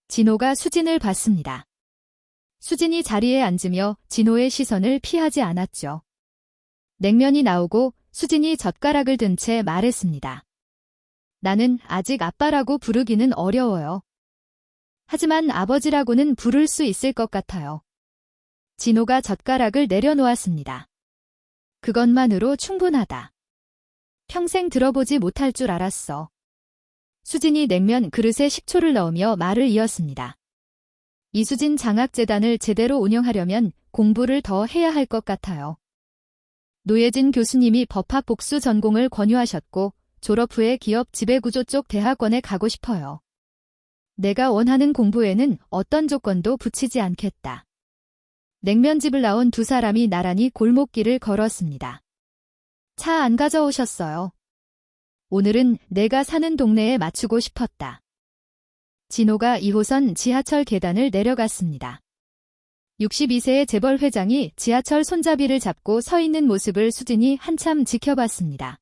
진호가 수진을 봤습니다. 수진이 자리에 앉으며 진호의 시선을 피하지 않았죠. 냉면이 나오고 수진이 젓가락을 든 채 말했습니다. 나는 아직 아빠라고 부르기는 어려워요. 하지만 아버지라고는 부를 수 있을 것 같아요. 진호가 젓가락을 내려놓았습니다. 그것만으로 충분하다. 평생 들어보지 못할 줄 알았어. 수진이 냉면 그릇에 식초를 넣으며 말을 이었습니다. 이수진 장학재단을 제대로 운영하려면 공부를 더 해야 할 것 같아요. 노예진 교수님이 법학 복수 전공을 권유하셨고 졸업 후에 기업 지배구조 쪽 대학원에 가고 싶어요. 내가 원하는 공부에는 어떤 조건도 붙이지 않겠다. 냉면집을 나온 두 사람이 나란히 골목길을 걸었습니다. 차 안 가져오셨어요. 오늘은 내가 사는 동네에 맞추고 싶었다. 진호가 2호선 지하철 계단을 내려갔습니다. 62세의 재벌 회장이 지하철 손잡이를 잡고 서 있는 모습을 수진이 한참 지켜봤습니다.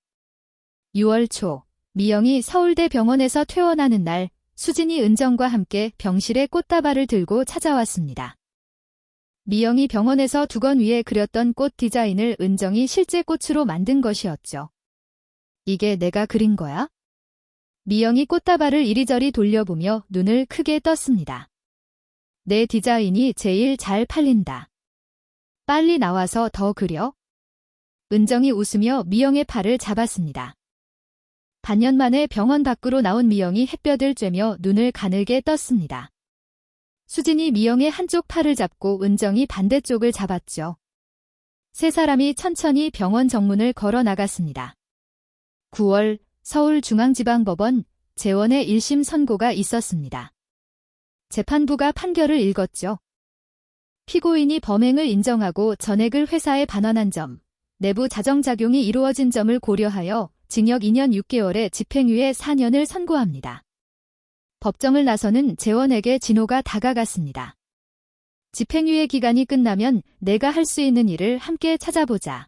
6월 초, 미영이 서울대 병원에서 퇴원하는 날, 수진이 은정과 함께 병실에 꽃다발을 들고 찾아왔습니다. 미영이 병원에서 두건 위에 그렸던 꽃 디자인을 은정이 실제 꽃으로 만든 것이었죠. 이게 내가 그린 거야? 미영이 꽃다발을 이리저리 돌려보며 눈을 크게 떴습니다. 내 디자인이 제일 잘 팔린다. 빨리 나와서 더 그려? 은정이 웃으며 미영의 팔을 잡았습니다. 반년 만에 병원 밖으로 나온 미영이 햇볕을 쬐며 눈을 가늘게 떴습니다. 수진이 미영의 한쪽 팔을 잡고 은정이 반대쪽을 잡았죠. 세 사람이 천천히 병원 정문을 걸어 나갔습니다. 9월 서울중앙지방법원 재원의 1심 선고가 있었습니다. 재판부가 판결을 읽었죠. 피고인이 범행을 인정하고 전액을 회사에 반환한 점, 내부 자정작용이 이루어진 점을 고려하여 징역 2년 6개월에 집행유예 4년을 선고합니다. 법정을 나서는 재원에게 진호가 다가갔습니다. 집행유예 기간이 끝나면 내가 할 수 있는 일을 함께 찾아보자.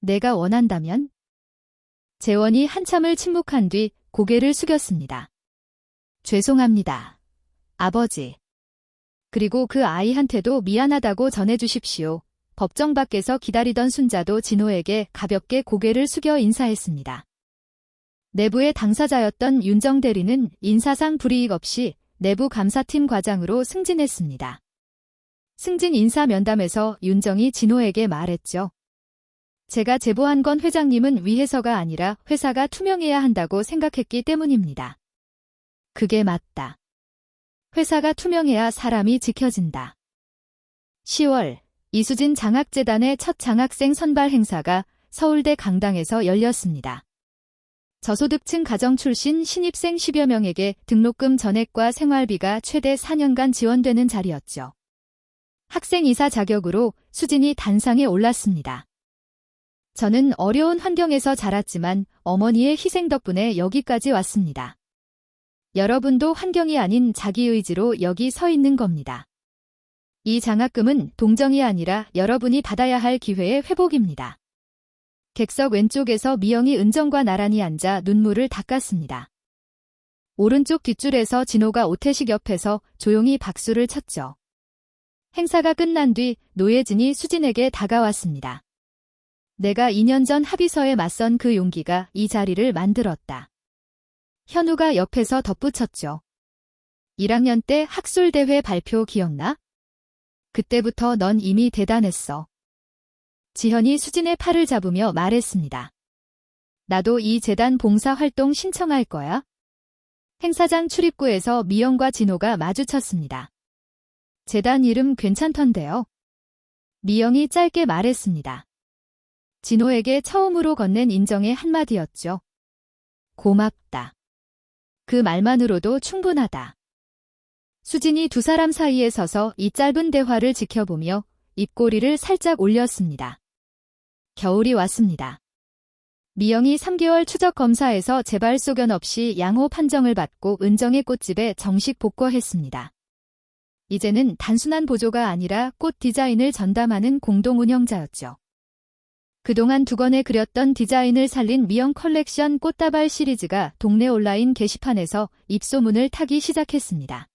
내가 원한다면? 재원이 한참을 침묵한 뒤 고개를 숙였습니다. 죄송합니다. 아버지. 그리고 그 아이한테도 미안하다고 전해주십시오. 법정 밖에서 기다리던 순자도 진호에게 가볍게 고개를 숙여 인사했습니다. 내부의 당사자였던 윤정 대리는 인사상 불이익 없이 내부 감사팀 과장으로 승진했습니다. 승진 인사 면담에서 윤정이 진호에게 말했죠. 제가 제보한 건 회장님은 위해서가 아니라 회사가 투명해야 한다고 생각했기 때문입니다. 그게 맞다. 회사가 투명해야 사람이 지켜진다. 10월 이수진 장학재단의 첫 장학생 선발 행사가 서울대 강당에서 열렸습니다. 저소득층 가정 출신 신입생 10여 명에게 등록금 전액과 생활비가 최대 4년간 지원되는 자리였죠. 학생이사 자격으로 수진이 단상에 올랐습니다. 저는 어려운 환경에서 자랐지만 어머니의 희생 덕분에 여기까지 왔습니다. 여러분도 환경이 아닌 자기 의지로 여기 서 있는 겁니다. 이 장학금은 동정이 아니라 여러분이 받아야 할 기회의 회복입니다. 객석 왼쪽에서 미영이 은정과 나란히 앉아 눈물을 닦았습니다. 오른쪽 뒷줄에서 진호가 오태식 옆에서 조용히 박수를 쳤죠. 행사가 끝난 뒤 노예진이 수진에게 다가왔습니다. 내가 2년 전 합의서에 맞선 그 용기가 이 자리를 만들었다. 현우가 옆에서 덧붙였죠. 1학년 때 학술대회 발표 기억나? 그때부터 넌 이미 대단했어. 지현이 수진의 팔을 잡으며 말했습니다. 나도 이 재단 봉사활동 신청할 거야. 행사장 출입구에서 미영과 진호가 마주쳤습니다. 재단 이름 괜찮던데요. 미영이 짧게 말했습니다. 진호에게 처음으로 건넨 인정의 한마디였죠. 고맙다. 그 말만으로도 충분하다. 수진이 두 사람 사이에 서서 이 짧은 대화를 지켜보며 입꼬리를 살짝 올렸습니다. 겨울이 왔습니다. 미영이 3개월 추적 검사에서 재발 소견 없이 양호 판정을 받고 은정의 꽃집에 정식 복귀했습니다. 이제는 단순한 보조가 아니라 꽃 디자인을 전담하는 공동 운영자였죠. 그동안 두 권에 그렸던 디자인을 살린 미영 컬렉션 꽃다발 시리즈가 동네 온라인 게시판에서 입소문을 타기 시작했습니다.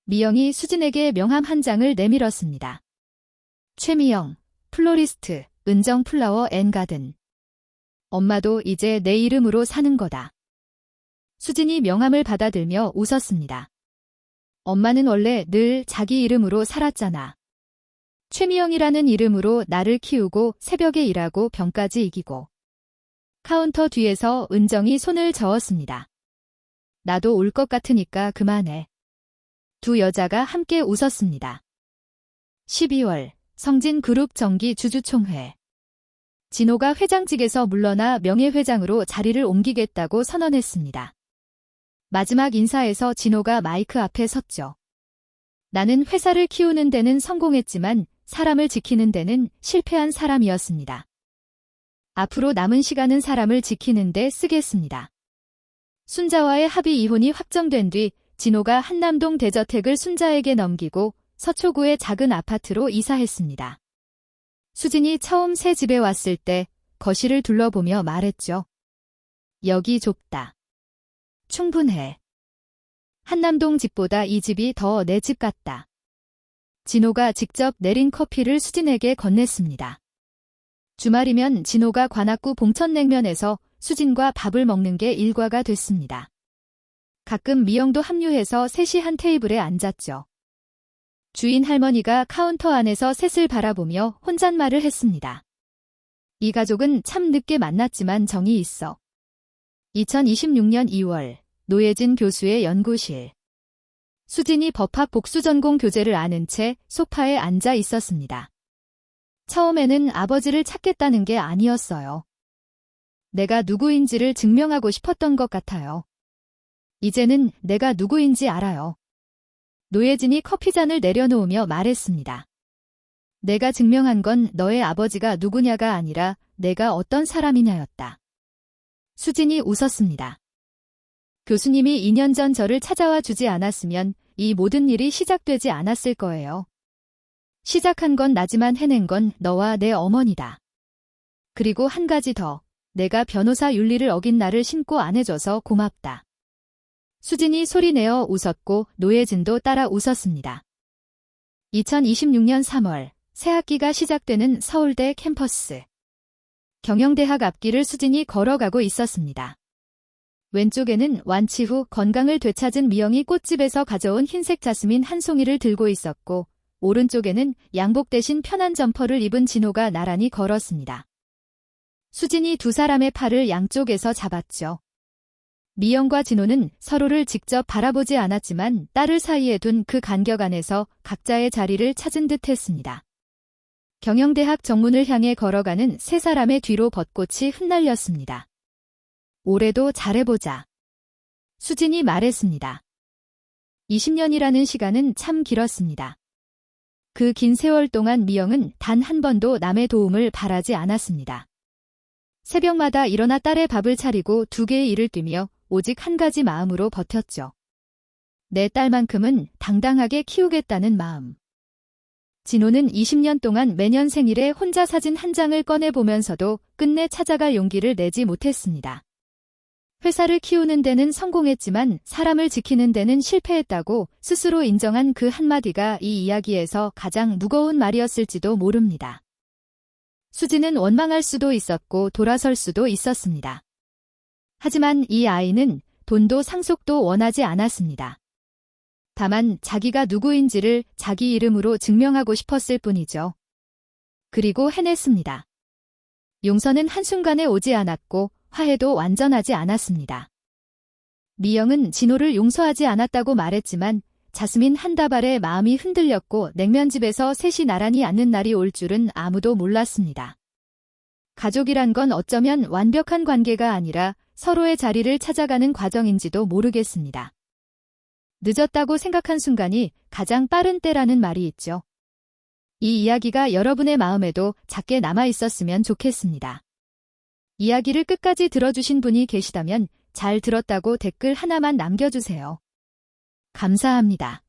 미영이 수진에게 명함 한 장을 내밀었습니다. 최미영, 플로리스트, 은정 플라워 앤 가든. 엄마도 이제 내 이름으로 사는 거다. 수진이 명함을 받아들며 웃었습니다. 엄마는 원래 늘 자기 이름으로 살았잖아. 최미영이라는 이름으로 나를 키우고 새벽에 일하고 병까지 이기고. 카운터 뒤에서 은정이 손을 저었습니다. 나도 올 것 같으니까 그만해. 두 여자가 함께 웃었습니다. 12월 성진그룹 정기 주주총회. 진호가 회장직에서 물러나 명예회장으로 자리를 옮기겠다고 선언했습니다. 마지막 인사에서 진호가 마이크 앞에 섰죠. 나는 회사를 키우는 데는 성공했지만 사람을 지키는 데는 실패한 사람이었습니다. 앞으로 남은 시간은 사람을 지키는 데 쓰겠습니다. 순자와의 합의 이혼이 확정된 뒤 진호가 한남동 대저택을 순자에게 넘기고 서초구의 작은 아파트로 이사했습니다. 수진이 처음 새 집에 왔을 때 거실을 둘러보며 말했죠. 여기 좁다. 충분해. 한남동 집보다 이 집이 더 내 집 같다. 진호가 직접 내린 커피를 수진에게 건넸습니다. 주말이면 진호가 관악구 봉천냉면에서 수진과 밥을 먹는 게 일과가 됐습니다. 가끔 미영도 합류해서 셋이 한 테이블에 앉았죠. 주인 할머니가 카운터 안에서 셋을 바라보며 혼잣말을 했습니다. 이 가족은 참 늦게 만났지만 정이 있어. 2026년 2월 노예진 교수의 연구실. 수진이 법학 복수전공 교재를 아는 채 소파에 앉아 있었습니다. 처음에는 아버지를 찾겠다는 게 아니었어요. 내가 누구인지를 증명하고 싶었던 것 같아요. 이제는 내가 누구인지 알아요. 노예진이 커피잔을 내려놓으며 말했습니다. 내가 증명한 건 너의 아버지가 누구냐가 아니라 내가 어떤 사람이냐였다. 수진이 웃었습니다. 교수님이 2년 전 저를 찾아와 주지 않았으면 이 모든 일이 시작되지 않았을 거예요. 시작한 건 나지만 해낸 건 너와 내 어머니다. 그리고 한 가지 더. 내가 변호사 윤리를 어긴 나를 신고 안 해줘서 고맙다. 수진이 소리내어 웃었고 노예진도 따라 웃었습니다. 2026년 3월 새학기가 시작되는 서울대 캠퍼스. 경영대학 앞길을 수진이 걸어가고 있었습니다. 왼쪽에는 완치 후 건강을 되찾은 미영이 꽃집에서 가져온 흰색 자스민 한 송이를 들고 있었고 오른쪽에는 양복 대신 편한 점퍼를 입은 진호가 나란히 걸었습니다. 수진이 두 사람의 팔을 양쪽에서 잡았죠. 미영과 진호는 서로를 직접 바라보지 않았지만 딸을 사이에 둔 그 간격 안에서 각자의 자리를 찾은 듯 했습니다. 경영대학 정문을 향해 걸어가는 세 사람의 뒤로 벚꽃이 흩날렸습니다. 올해도 잘해보자. 수진이 말했습니다. 20년이라는 시간은 참 길었습니다. 그 긴 세월 동안 미영은 단 한 번도 남의 도움을 바라지 않았습니다. 새벽마다 일어나 딸의 밥을 차리고 두 개의 일을 뛰며 오직 한 가지 마음으로 버텼죠. 내 딸만큼은 당당하게 키우겠다는 마음. 진호는 20년 동안 매년 생일에 혼자 사진 한 장을 꺼내보면서도 끝내 찾아갈 용기를 내지 못했습니다. 회사를 키우는 데는 성공했지만 사람을 지키는 데는 실패했다고 스스로 인정한 그 한마디가 이 이야기에서 가장 무거운 말이었을지도 모릅니다. 수진은 원망할 수도 있었고 돌아설 수도 있었습니다. 하지만 이 아이는 돈도 상속도 원하지 않았습니다. 다만 자기가 누구인지를 자기 이름으로 증명하고 싶었을 뿐이죠. 그리고 해냈습니다. 용서는 한순간에 오지 않았고 화해도 완전하지 않았습니다. 미영은 진호를 용서하지 않았다고 말했지만 자스민 한 다발에 마음이 흔들렸고 냉면집에서 셋이 나란히 앉는 날이 올 줄은 아무도 몰랐습니다. 가족이란 건 어쩌면 완벽한 관계가 아니라 서로의 자리를 찾아가는 과정인지도 모르겠습니다. 늦었다고 생각한 순간이 가장 빠른 때라는 말이 있죠. 이 이야기가 여러분의 마음에도 작게 남아있었으면 좋겠습니다. 이야기를 끝까지 들어주신 분이 계시다면 잘 들었다고 댓글 하나만 남겨주세요. 감사합니다.